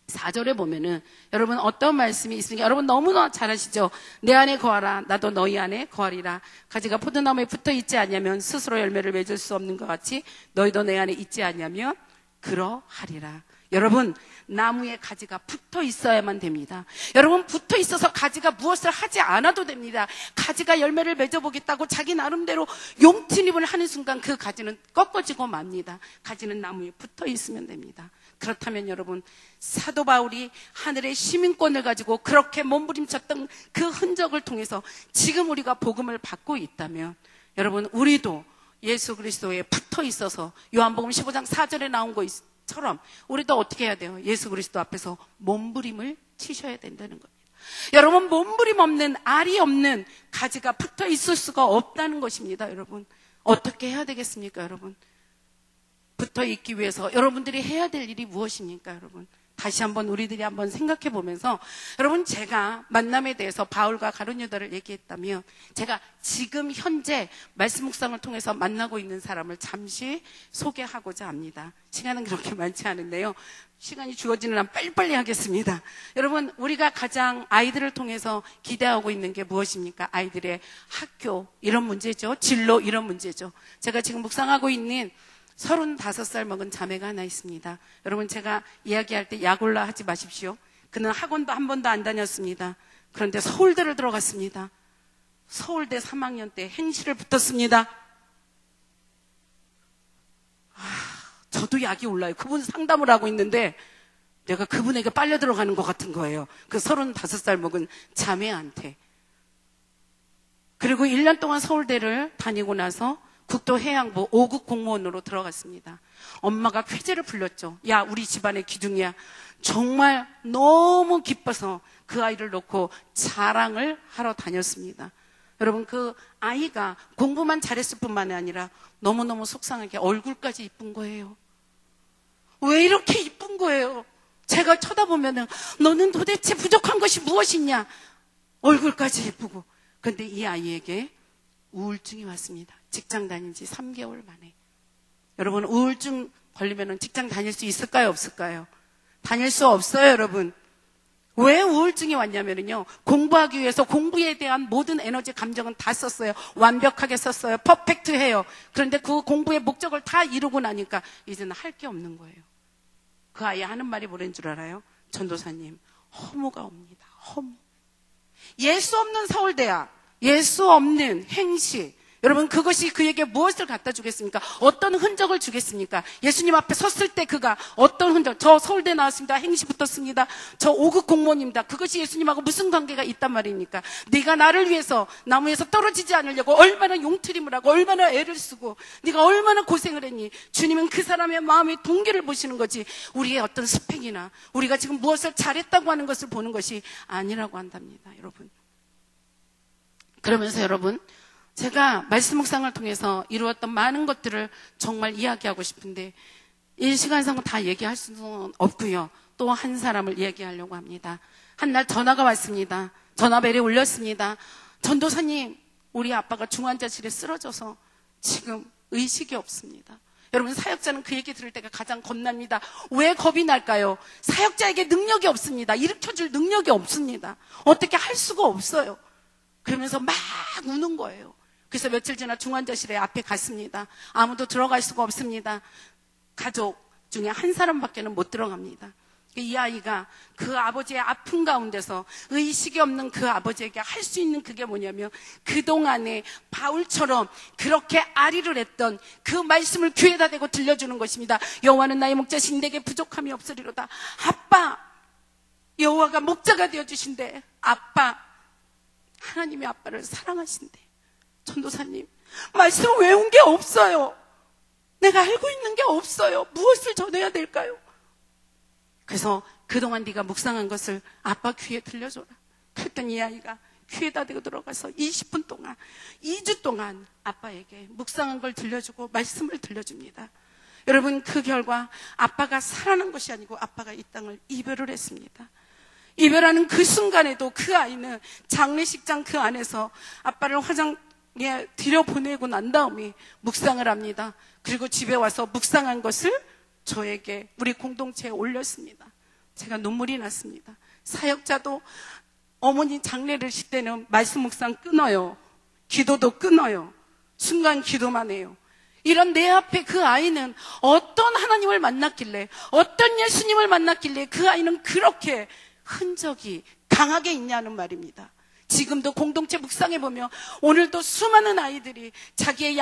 4절에 보면은 여러분 어떤 말씀이 있으니까 여러분 너무나 잘 아시죠? 내 안에 거하라, 나도 너희 안에 거하리라. 가지가 포도나무에 붙어 있지 않냐면 스스로 열매를 맺을 수 없는 것 같이 너희도 내 안에 있지 않냐면 그러하리라. 여러분, 나무에 가지가 붙어 있어야만 됩니다. 여러분, 붙어 있어서 가지가 무엇을 하지 않아도 됩니다. 가지가 열매를 맺어보겠다고 자기 나름대로 용트림을 하는 순간 그 가지는 꺾어지고 맙니다. 가지는 나무에 붙어 있으면 됩니다. 그렇다면 여러분, 사도 바울이 하늘의 시민권을 가지고 그렇게 몸부림쳤던 그 흔적을 통해서 지금 우리가 복음을 받고 있다면 여러분, 우리도 예수 그리스도에 붙어 있어서 요한복음 15장 4절에 나온 것처럼 우리도 어떻게 해야 돼요? 예수 그리스도 앞에서 몸부림을 치셔야 된다는 겁니다. 여러분, 몸부림 없는, 알이 없는 가지가 붙어 있을 수가 없다는 것입니다. 여러분, 어떻게 해야 되겠습니까? 여러분, 붙어 있기 위해서 여러분들이 해야 될 일이 무엇입니까? 여러분, 다시 한번 우리들이 한번 생각해 보면서, 여러분, 제가 만남에 대해서 바울과 가룟유다를 얘기했다면, 제가 지금 현재 말씀 묵상을 통해서 만나고 있는 사람을 잠시 소개하고자 합니다. 시간은 그렇게 많지 않은데요, 시간이 주어지는 한 빨리빨리 하겠습니다. 여러분, 우리가 가장 아이들을 통해서 기대하고 있는 게 무엇입니까? 아이들의 학교, 이런 문제죠. 진로, 이런 문제죠. 제가 지금 묵상하고 있는 35살 먹은 자매가 하나 있습니다. 여러분, 제가 이야기할 때 약올라 하지 마십시오. 그는 학원도 한 번도 안 다녔습니다. 그런데 서울대를 들어갔습니다. 서울대 3학년 때 행시를 붙었습니다. 저도 약이 올라요. 그분 상담을 하고 있는데 내가 그분에게 빨려 들어가는 것 같은 거예요. 그 35살 먹은 자매한테. 그리고 1년 동안 서울대를 다니고 나서 국토해양부 5급 공무원으로 들어갔습니다. 엄마가 쾌재를 불렀죠. 야, 우리 집안의 기둥이야. 정말 너무 기뻐서 그 아이를 놓고 자랑을 하러 다녔습니다. 여러분, 그 아이가 공부만 잘했을 뿐만이 아니라 너무너무 속상하게 얼굴까지 이쁜 거예요. 왜 이렇게 이쁜 거예요? 제가 쳐다보면은 너는 도대체 부족한 것이 무엇이냐? 얼굴까지 예쁘고. 그런데 이 아이에게 우울증이 왔습니다. 직장 다닌 지 3개월 만에. 여러분, 우울증 걸리면 직장 다닐 수 있을까요? 없을까요? 다닐 수 없어요, 여러분. 왜 우울증이 왔냐면요, 공부하기 위해서 공부에 대한 모든 에너지, 감정은 다 썼어요. 완벽하게 썼어요. 퍼펙트해요. 그런데 그 공부의 목적을 다 이루고 나니까 이제는 할 게 없는 거예요. 그 아이 하는 말이 뭐라는 줄 알아요? 전도사님, 허무가 옵니다. 허무. 예수 없는 서울대야. 예수 없는 행시. 여러분, 그것이 그에게 무엇을 갖다 주겠습니까? 어떤 흔적을 주겠습니까? 예수님 앞에 섰을 때 그가 어떤 흔적, 저 서울대 나왔습니다. 행시 붙었습니다. 저 5급 공무원입니다. 그것이 예수님하고 무슨 관계가 있단 말입니까? 네가 나를 위해서 나무에서 떨어지지 않으려고 얼마나 용트림을 하고 얼마나 애를 쓰고 네가 얼마나 고생을 했니? 주님은 그 사람의 마음의 동기를 보시는 거지, 우리의 어떤 스펙이나 우리가 지금 무엇을 잘했다고 하는 것을 보는 것이 아니라고 한답니다. 여러분, 그러면서 여러분, 제가 말씀 묵상을 통해서 이루었던 많은 것들을 정말 이야기하고 싶은데 이 시간상 다 얘기할 수는 없고요. 또 한 사람을 얘기하려고 합니다. 한날 전화가 왔습니다. 전화벨이 울렸습니다. 전도사님, 우리 아빠가 중환자실에 쓰러져서 지금 의식이 없습니다. 여러분, 사역자는 그 얘기 들을 때가 가장 겁납니다. 왜 겁이 날까요? 사역자에게 능력이 없습니다. 일으켜줄 능력이 없습니다. 어떻게 할 수가 없어요. 그러면서 막 우는 거예요. 그래서 며칠 지나 중환자실에 앞에 갔습니다. 아무도 들어갈 수가 없습니다. 가족 중에 한 사람밖에는 못 들어갑니다. 이 아이가 그 아버지의 아픈 가운데서 의식이 없는 그 아버지에게 할 수 있는 그게 뭐냐면, 그동안에 바울처럼 그렇게 아리를 했던 그 말씀을 귀에다 대고 들려주는 것입니다. 여호와는 나의 목자신, 내게 부족함이 없으리로다. 아빠, 여호와가 목자가 되어주신대. 아빠, 하나님이 아빠를 사랑하신대. 전도사님, 말씀 외운 게 없어요. 내가 알고 있는 게 없어요. 무엇을 전해야 될까요? 그래서 그동안 네가 묵상한 것을 아빠 귀에 들려줘라. 그랬더니 이 아이가 귀에다 대고 들어가서 20분 동안, 2주 동안 아빠에게 묵상한 걸 들려주고 말씀을 들려줍니다. 여러분, 그 결과 아빠가 살아난 것이 아니고 아빠가 이 땅을 이별을 했습니다. 이별하는 그 순간에도 그 아이는 장례식장 그 안에서 아빠를 화장에 들여보내고 난 다음에 묵상을 합니다. 그리고 집에 와서 묵상한 것을 저에게, 우리 공동체에 올렸습니다. 제가 눈물이 났습니다. 사역자도 어머니 장례식 때는 말씀 묵상 끊어요. 기도도 끊어요. 순간 기도만 해요. 이런 내 앞에 그 아이는 어떤 하나님을 만났길래, 어떤 예수님을 만났길래 그 아이는 그렇게 흔적이 강하게 있냐는 말입니다. 지금도 공동체 묵상해 보면 오늘도 수많은 아이들이 자기의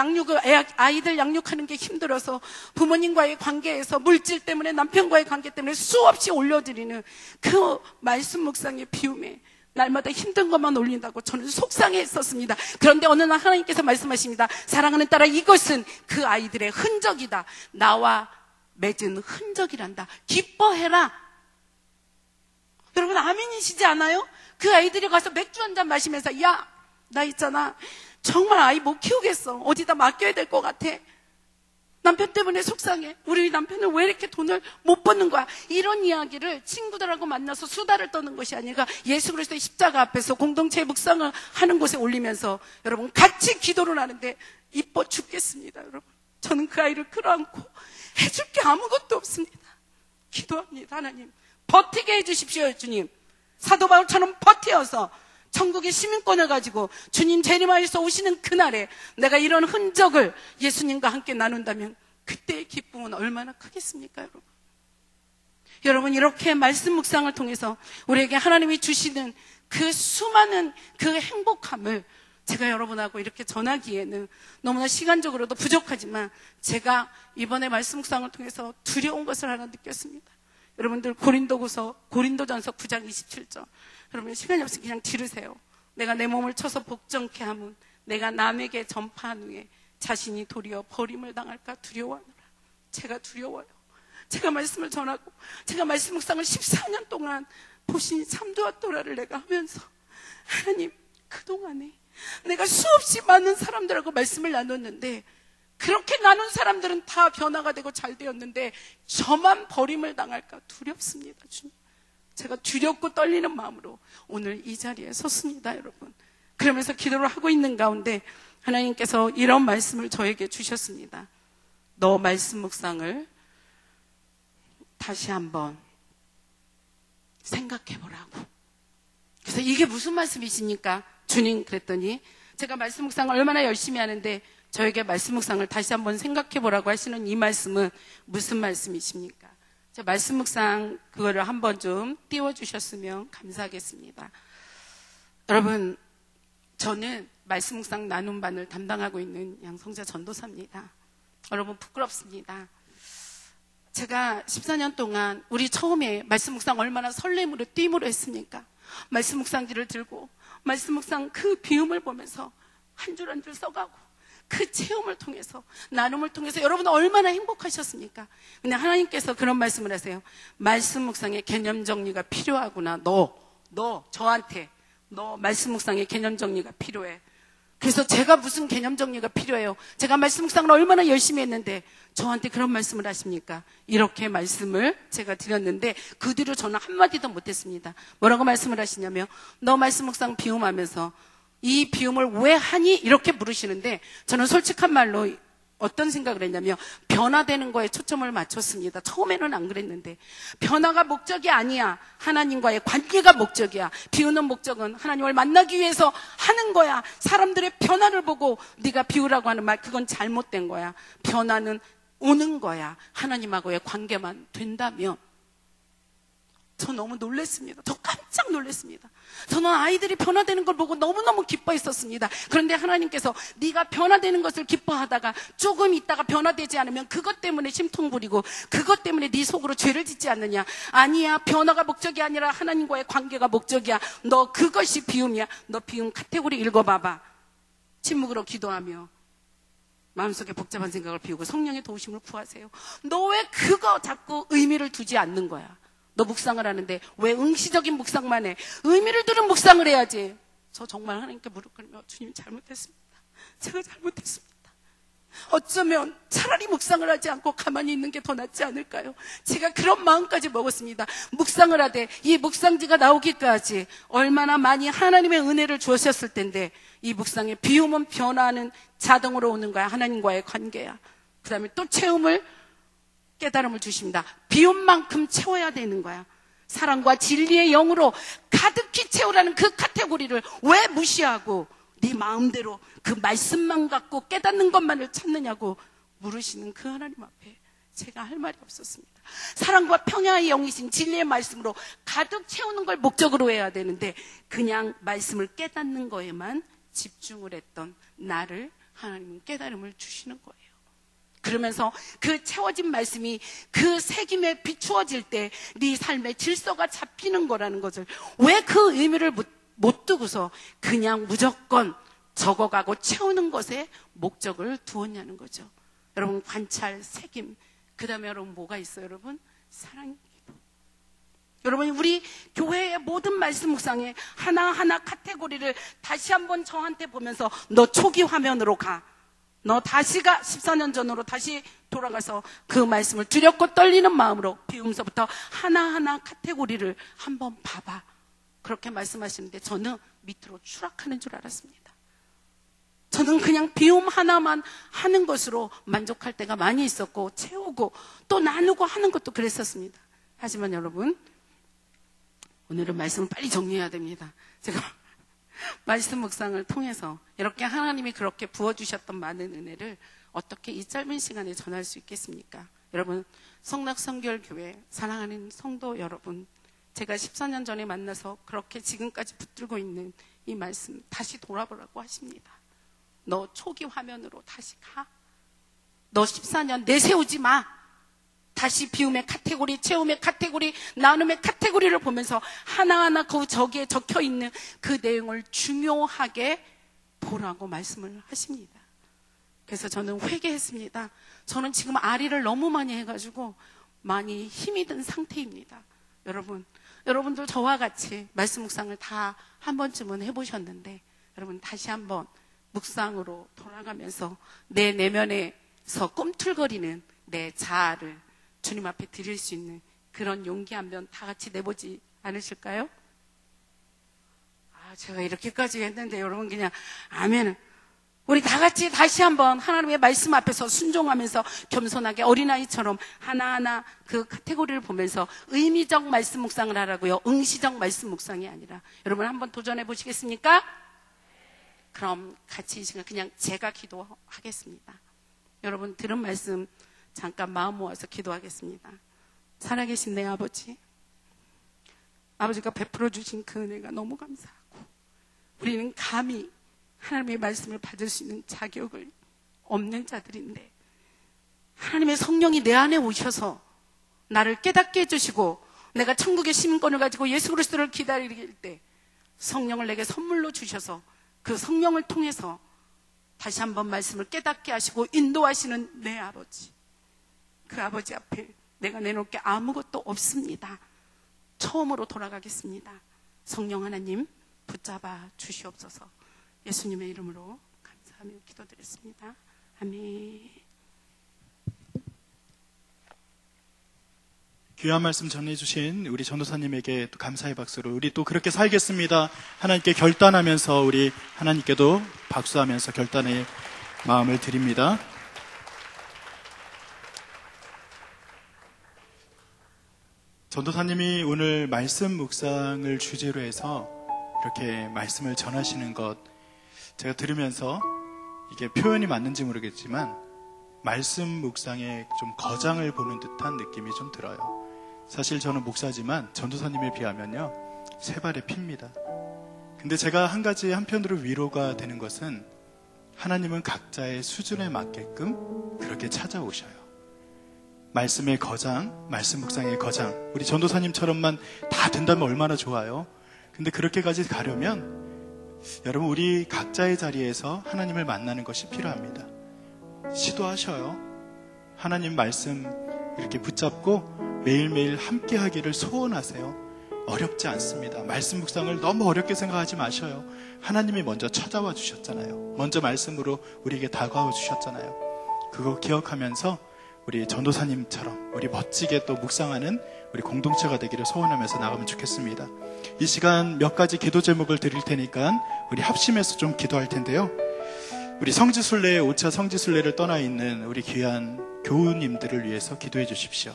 아이들 양육하는 게 힘들어서 부모님과의 관계에서 물질 때문에, 남편과의 관계 때문에 수없이 올려드리는 그 말씀 묵상의 비움에 날마다 힘든 것만 올린다고 저는 속상해 했었습니다. 그런데 어느 날 하나님께서 말씀하십니다. 사랑하는 딸아, 이것은 그 아이들의 흔적이다. 나와 맺은 흔적이란다. 기뻐해라. 여러분 아멘이시지 않아요? 그 아이들이 가서 맥주 한잔 마시면서 야, 나 있잖아, 정말 아이 못 키우겠어. 어디다 맡겨야 될 것 같아. 남편 때문에 속상해. 우리 남편은 왜 이렇게 돈을 못 버는 거야. 이런 이야기를 친구들하고 만나서 수다를 떠는 것이 아니라 예수 그리스도의 십자가 앞에서 공동체 묵상을 하는 곳에 올리면서 여러분 같이 기도를 하는데 이뻐 죽겠습니다. 여러분 저는 그 아이를 끌어안고 해줄 게 아무것도 없습니다. 기도합니다. 하나님 버티게 해주십시오. 주님 사도 바울처럼 버텨서 천국의 시민권을 가지고 주님 재림하여서 오시는 그날에 내가 이런 흔적을 예수님과 함께 나눈다면 그때의 기쁨은 얼마나 크겠습니까? 여러분 이렇게 말씀 묵상을 통해서 우리에게 하나님이 주시는 그 수많은 그 행복함을 제가 여러분하고 이렇게 전하기에는 너무나 시간적으로도 부족하지만 제가 이번에 말씀 묵상을 통해서 두려운 것을 하나 느꼈습니다. 여러분들 고린도전서 9장 27절 여러분 시간이 없으니 그냥 들으세요. 내가 내 몸을 쳐서 복종케 하면 내가 남에게 전파한 후에 자신이 도리어 버림을 당할까 두려워하노라. 제가 두려워요. 제가 말씀을 전하고 제가 말씀 묵상을 14년 동안 보신 참도와 또라를 내가 하면서 하나님 그동안에 내가 수없이 많은 사람들하고 말씀을 나눴는데 그렇게 나눈 사람들은 다 변화가 되고 잘 되었는데 저만 버림을 당할까 두렵습니다. 주님 제가 두렵고 떨리는 마음으로 오늘 이 자리에 섰습니다. 여러분 그러면서 기도를 하고 있는 가운데 하나님께서 이런 말씀을 저에게 주셨습니다. 너 말씀 묵상을 다시 한번 생각해보라고. 그래서 이게 무슨 말씀이십니까? 주님 그랬더니 제가 말씀 묵상을 얼마나 열심히 하는데 저에게 말씀 묵상을 다시 한번 생각해보라고 하시는 이 말씀은 무슨 말씀이십니까? 제 말씀 묵상 그거를 한번 좀 띄워주셨으면 감사하겠습니다. 여러분 저는 말씀 묵상 나눔반을 담당하고 있는 양성자 전도사입니다. 여러분 부끄럽습니다. 제가 14년 동안 우리 처음에 말씀 묵상 얼마나 설렘으로 띄임으로 했습니까? 말씀 묵상지를 들고 말씀 묵상 그 비움을 보면서 한 줄 한 줄 써가고 그 체험을 통해서 나눔을 통해서 여러분 얼마나 행복하셨습니까? 근데 하나님께서 그런 말씀을 하세요. 말씀 묵상의 개념 정리가 필요하구나. 저한테 너 말씀 묵상의 개념 정리가 필요해. 그래서 제가 무슨 개념 정리가 필요해요? 제가 말씀 묵상을 얼마나 열심히 했는데 저한테 그런 말씀을 하십니까? 이렇게 말씀을 제가 드렸는데 그 뒤로 저는 한마디도 못했습니다. 뭐라고 말씀을 하시냐면 너 말씀 묵상 비움하면서 이 비움을 왜 하니? 이렇게 물으시는데 저는 솔직한 말로 어떤 생각을 했냐면 변화되는 거에 초점을 맞췄습니다. 처음에는 안 그랬는데 변화가 목적이 아니야. 하나님과의 관계가 목적이야. 비우는 목적은 하나님을 만나기 위해서 하는 거야. 사람들의 변화를 보고 네가 비우라고 하는 말 그건 잘못된 거야. 변화는 오는 거야. 하나님하고의 관계만 된다면. 저 너무 놀랐습니다. 저 깜짝 놀랐습니다. 저는 아이들이 변화되는 걸 보고 너무너무 기뻐했었습니다. 그런데 하나님께서 네가 변화되는 것을 기뻐하다가 조금 있다가 변화되지 않으면 그것 때문에 심통 부리고 그것 때문에 네 속으로 죄를 짓지 않느냐. 아니야, 변화가 목적이 아니라 하나님과의 관계가 목적이야. 너 그것이 비움이야. 너 비움 카테고리 읽어봐봐. 침묵으로 기도하며 마음속에 복잡한 생각을 비우고 성령의 도우심을 구하세요. 너 왜 그거 자꾸 의미를 두지 않는 거야? 너 묵상을 하는데 왜 응시적인 묵상만 해? 의미를 두는 묵상을 해야지. 저 정말 하나님께 무릎 꿇으며 주님 잘못했습니다. 제가 잘못했습니다. 어쩌면 차라리 묵상을 하지 않고 가만히 있는 게 더 낫지 않을까요? 제가 그런 마음까지 먹었습니다. 묵상을 하되 이 묵상지가 나오기까지 얼마나 많이 하나님의 은혜를 주셨을 텐데 이 묵상의 비움은 변화하는 자동으로 오는 거야. 하나님과의 관계야. 그 다음에 또 체험을 깨달음을 주십니다. 비움만큼 채워야 되는 거야. 사랑과 진리의 영으로 가득히 채우라는 그 카테고리를 왜 무시하고 네 마음대로 그 말씀만 갖고 깨닫는 것만을 찾느냐고 물으시는 그 하나님 앞에 제가 할 말이 없었습니다. 사랑과 평화의 영이신 진리의 말씀으로 가득 채우는 걸 목적으로 해야 되는데 그냥 말씀을 깨닫는 거에만 집중을 했던 나를 하나님은 깨달음을 주시는 거예요. 그러면서 그 채워진 말씀이 그 새김에 비추어질 때 네 삶의 질서가 잡히는 거라는 것을 왜 그 의미를 못 두고서 그냥 무조건 적어가고 채우는 것에 목적을 두었냐는 거죠. 여러분, 관찰, 색임, 그 다음에 여러분 뭐가 있어요? 여러분, 사랑. 여러분, 우리 교회의 모든 말씀 묵상에 하나하나 카테고리를 다시 한번 저한테 보면서 너 초기 화면으로 가. 너 다시가 14년 전으로 다시 돌아가서 그 말씀을 두렵고 떨리는 마음으로 비움서부터 하나하나 카테고리를 한번 봐봐. 그렇게 말씀하시는데 저는 밑으로 추락하는 줄 알았습니다. 저는 그냥 비움 하나만 하는 것으로 만족할 때가 많이 있었고 채우고 또 나누고 하는 것도 그랬었습니다. 하지만 여러분, 오늘은 말씀을 빨리 정리해야 됩니다. 제가 말씀 묵상을 통해서 이렇게 하나님이 그렇게 부어주셨던 많은 은혜를 어떻게 이 짧은 시간에 전할 수 있겠습니까? 여러분, 성락성결교회 사랑하는 성도 여러분, 제가 14년 전에 만나서 그렇게 지금까지 붙들고 있는 이 말씀 다시 돌아보라고 하십니다. 너 초기 화면으로 다시 가. 너 14년 내세우지 마. 다시 비움의 카테고리, 채움의 카테고리, 나눔의 카테고리를 보면서 하나하나 그 저기에 적혀있는 그 내용을 중요하게 보라고 말씀을 하십니다. 그래서 저는 회개했습니다. 저는 지금 아리를 너무 많이 해가지고 많이 힘이 든 상태입니다. 여러분들 저와 같이 말씀 묵상을 다 한 번쯤은 해보셨는데 여러분 다시 한번 묵상으로 돌아가면서 내 내면에서 꿈틀거리는 내 자아를 주님 앞에 드릴 수 있는 그런 용기 한번 다 같이 내보지 않으실까요? 제가 이렇게까지 했는데 여러분 그냥 아멘. 우리 다 같이 다시 한번 하나님의 말씀 앞에서 순종하면서 겸손하게 어린아이처럼 하나하나 그 카테고리를 보면서 의미적 말씀 묵상을 하라고요. 응시적 말씀 묵상이 아니라. 여러분 한번 도전해 보시겠습니까? 그럼 같이 이 시간 그냥 제가 기도하겠습니다. 여러분 들은 말씀 잠깐 마음 모아서 기도하겠습니다. 살아계신 내 아버지, 아버지가 베풀어 주신 그 은혜가 너무 감사하고 우리는 감히 하나님의 말씀을 받을 수 있는 자격을 없는 자들인데 하나님의 성령이 내 안에 오셔서 나를 깨닫게 해주시고 내가 천국의 시민권을 가지고 예수 그리스도를 기다릴 때 성령을 내게 선물로 주셔서 그 성령을 통해서 다시 한번 말씀을 깨닫게 하시고 인도하시는 내 아버지, 그 아버지 앞에 내가 내놓을 게 아무것도 없습니다. 처음으로 돌아가겠습니다. 성령 하나님 붙잡아 주시옵소서. 예수님의 이름으로 감사하며 기도드렸습니다. 아멘. 귀한 말씀 전해주신 우리 전도사님에게 또 감사의 박수로 우리 또 그렇게 살겠습니다. 하나님께 결단하면서 우리 하나님께도 박수하면서 결단의 마음을 드립니다. 전도사님이 오늘 말씀 묵상을 주제로 해서 이렇게 말씀을 전하시는 것 제가 들으면서 이게 표현이 맞는지 모르겠지만 말씀 묵상에 좀 거장을 보는 듯한 느낌이 좀 들어요. 사실 저는 목사지만 전도사님에 비하면요 세 발의 피입니다. 근데 제가 한 가지 한편으로 위로가 되는 것은 하나님은 각자의 수준에 맞게끔 그렇게 찾아오셔요. 말씀의 거장, 말씀 묵상의 거장, 우리 전도사님처럼만 다 된다면 얼마나 좋아요. 근데 그렇게까지 가려면 여러분 우리 각자의 자리에서 하나님을 만나는 것이 필요합니다. 시도하셔요. 하나님 말씀 이렇게 붙잡고 매일매일 함께 하기를 소원하세요. 어렵지 않습니다. 말씀 묵상을 너무 어렵게 생각하지 마셔요. 하나님이 먼저 찾아와 주셨잖아요. 먼저 말씀으로 우리에게 다가와 주셨잖아요. 그거 기억하면서 우리 전도사님처럼 우리 멋지게 또 묵상하는 우리 공동체가 되기를 소원하면서 나가면 좋겠습니다. 이 시간 몇 가지 기도 제목을 드릴 테니까 우리 합심해서 좀 기도할 텐데요. 우리 성지순례 5차 성지순례를 떠나 있는 우리 귀한 교우님들을 위해서 기도해 주십시오.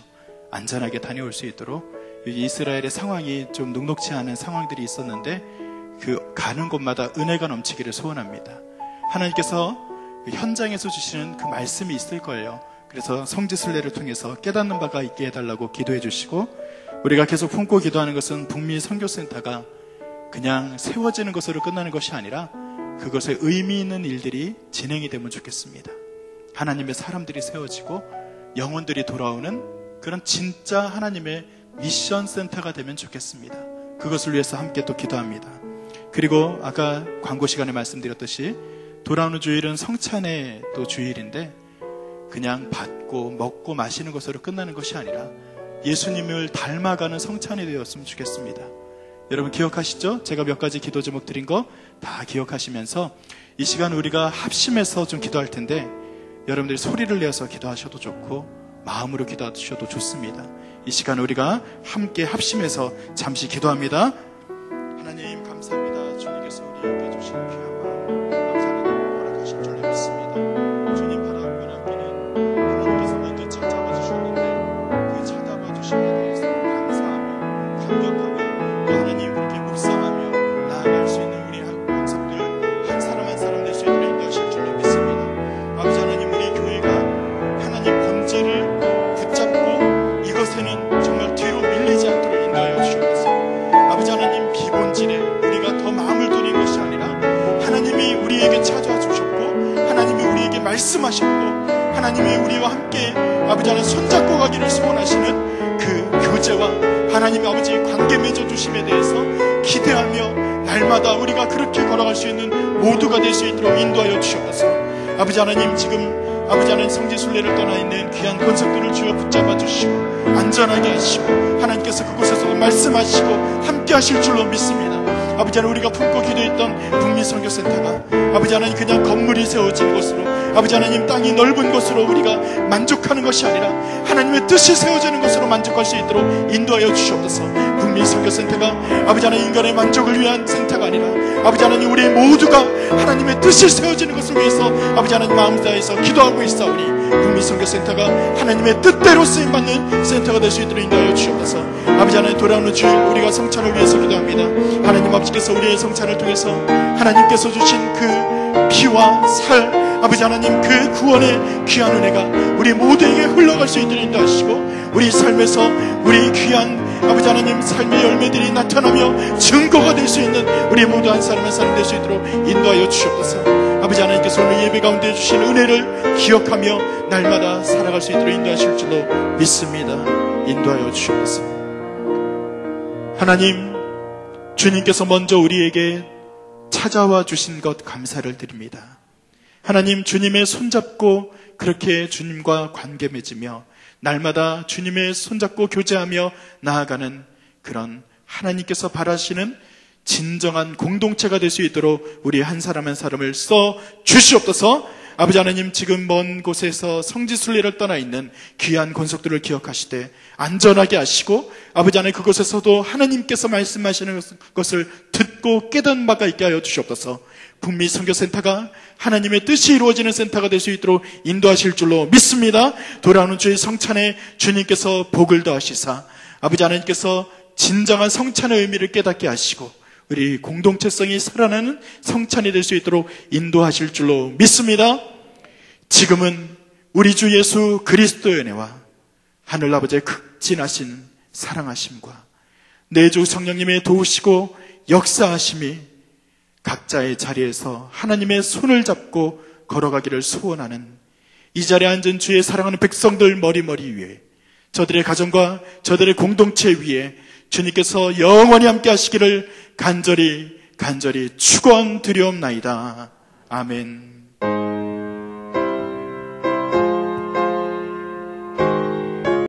안전하게 다녀올 수 있도록. 이스라엘의 상황이 좀 녹록지 않은 상황들이 있었는데 그 가는 곳마다 은혜가 넘치기를 소원합니다. 하나님께서 현장에서 주시는 그 말씀이 있을 거예요. 그래서 성지순례를 통해서 깨닫는 바가 있게 해달라고 기도해 주시고, 우리가 계속 품고 기도하는 것은 북미 선교센터가 그냥 세워지는 것으로 끝나는 것이 아니라 그것에 의미 있는 일들이 진행이 되면 좋겠습니다. 하나님의 사람들이 세워지고 영혼들이 돌아오는 그런 진짜 하나님의 미션 센터가 되면 좋겠습니다. 그것을 위해서 함께 또 기도합니다. 그리고 아까 광고 시간에 말씀드렸듯이 돌아오는 주일은 성찬의 또 주일인데 그냥 받고 먹고 마시는 것으로 끝나는 것이 아니라 예수님을 닮아가는 성찬이 되었으면 좋겠습니다. 여러분 기억하시죠? 제가 몇 가지 기도 제목 드린 거 다 기억하시면서 이 시간 우리가 합심해서 좀 기도할 텐데 여러분들이 소리를 내서 기도하셔도 좋고 마음으로 기도하셔도 좋습니다. 이 시간 우리가 함께 합심해서 잠시 기도합니다. 하나님 감사합니다. 주님께서 우리에게 주신 귀한 마음 감사하는 허락하신 줄 믿습니다. 주님 바로 앞에 앞에는 하나님께서 먼저 찾아봐 주셨는데 그 찾아봐 주심에 대해서 감사하며 감격하며 또 하나님 그렇게 묵상하며 나아갈 수 있는 우리 권속들 한 사람 한 사람 될 수 있도록 인도하실 줄 믿습니다. 아버지 하나님 우리 교회가 하나님 본질을 붙잡고 이것에는 정말 뒤로 밀리지 않도록 인도하여 주옵소서. 아버지 하나님 비본질에 우리가 더 마음을 돌린 것이 아니라 하나님이 우리에게 찾아와 주셨고 하나님이 우리에게 말씀하셨고 하나님이 우리와 함께 아버지 하나님 손잡고 가기를 소원하시는 그 교제와 하나님 아버지 관계 맺어주심에 대해서 기대하며 날마다 우리가 그렇게 걸어갈 수 있는 모두가 될 수 있도록 인도하여 주옵소서. 아버지 하나님 지금 아버지 하나님 성지순례를 떠나 있는 귀한 권속들을 주여 붙잡아 주시고 안전하게 하시고 하나님께서 그곳에서 말씀하시고 함께 하실 줄로 믿습니다. 아버지 하나님 우리가 품고 기도했던 북미선교센터가 아버지 하나님 그냥 건물이 세워진 곳으로 아버지 하나님 땅이 넓은 곳으로 우리가 만족하는 것이 아니라 하나님의 뜻이 세워지는 것으로 만족할 수 있도록 인도하여 주시옵소서. 북미선교센터가 아버지 하나님 인간의 만족을 위한 센터가 아니라 아버지 하나님 우리 모두가 하나님의 뜻이 세워지는 것을 위해서 아버지 하나님 마음 다해서 기도하고 있사오니 북미선교센터가 하나님의 뜻대로 쓰임받는 센터가 될 수 있도록 인도하여 주시옵소서. 아버지 하나님 돌아오는 주일 우리가 성찬을 위해서 기도합니다. 하나님 아버지께서 우리의 성찬을 통해서 하나님께서 주신 그 피와 살 아버지 하나님 그 구원의 귀한 은혜가 우리 모두에게 흘러갈 수 있도록 인도하시고 우리 삶에서 우리 귀한 아버지 하나님 삶의 열매들이 나타나며 증거가 될 수 있는 우리 모두 한 사람 한 사람 될 수 있도록 인도하여 주시옵소서. 아버지 하나님께서 오늘 예배 가운데 주신 은혜를 기억하며 날마다 살아갈 수 있도록 인도하실 줄로 믿습니다. 인도하여 주시옵소서. 하나님 주님께서 먼저 우리에게 찾아와 주신 것 감사를 드립니다. 하나님 주님의 손잡고 그렇게 주님과 관계 맺으며 날마다 주님의 손잡고 교제하며 나아가는 그런 하나님께서 바라시는 진정한 공동체가 될 수 있도록 우리 한 사람 한 사람을 써 주시옵소서. 아버지 하나님 지금 먼 곳에서 성지순례를 떠나 있는 귀한 권속들을 기억하시되 안전하게 하시고 아버지 하나님 그곳에서도 하나님께서 말씀하시는 것을 듣고 깨닫는 바가 있게 하여 주시옵소서. 북미 선교센터가 하나님의 뜻이 이루어지는 센터가 될 수 있도록 인도하실 줄로 믿습니다. 돌아오는 주의 성찬에 주님께서 복을 더하시사 아버지 하나님께서 진정한 성찬의 의미를 깨닫게 하시고 우리 공동체성이 살아나는 성찬이 될 수 있도록 인도하실 줄로 믿습니다. 지금은 우리 주 예수 그리스도의 은혜와 하늘아버지의 극진하신 사랑하심과 내 주 성령님의 도우시고 역사하심이 각자의 자리에서 하나님의 손을 잡고 걸어가기를 소원하는 이 자리에 앉은 주의 사랑하는 백성들 머리머리 위에 저들의 가정과 저들의 공동체 위에 주님께서 영원히 함께 하시기를 간절히 축원드리옵나이다. 아멘.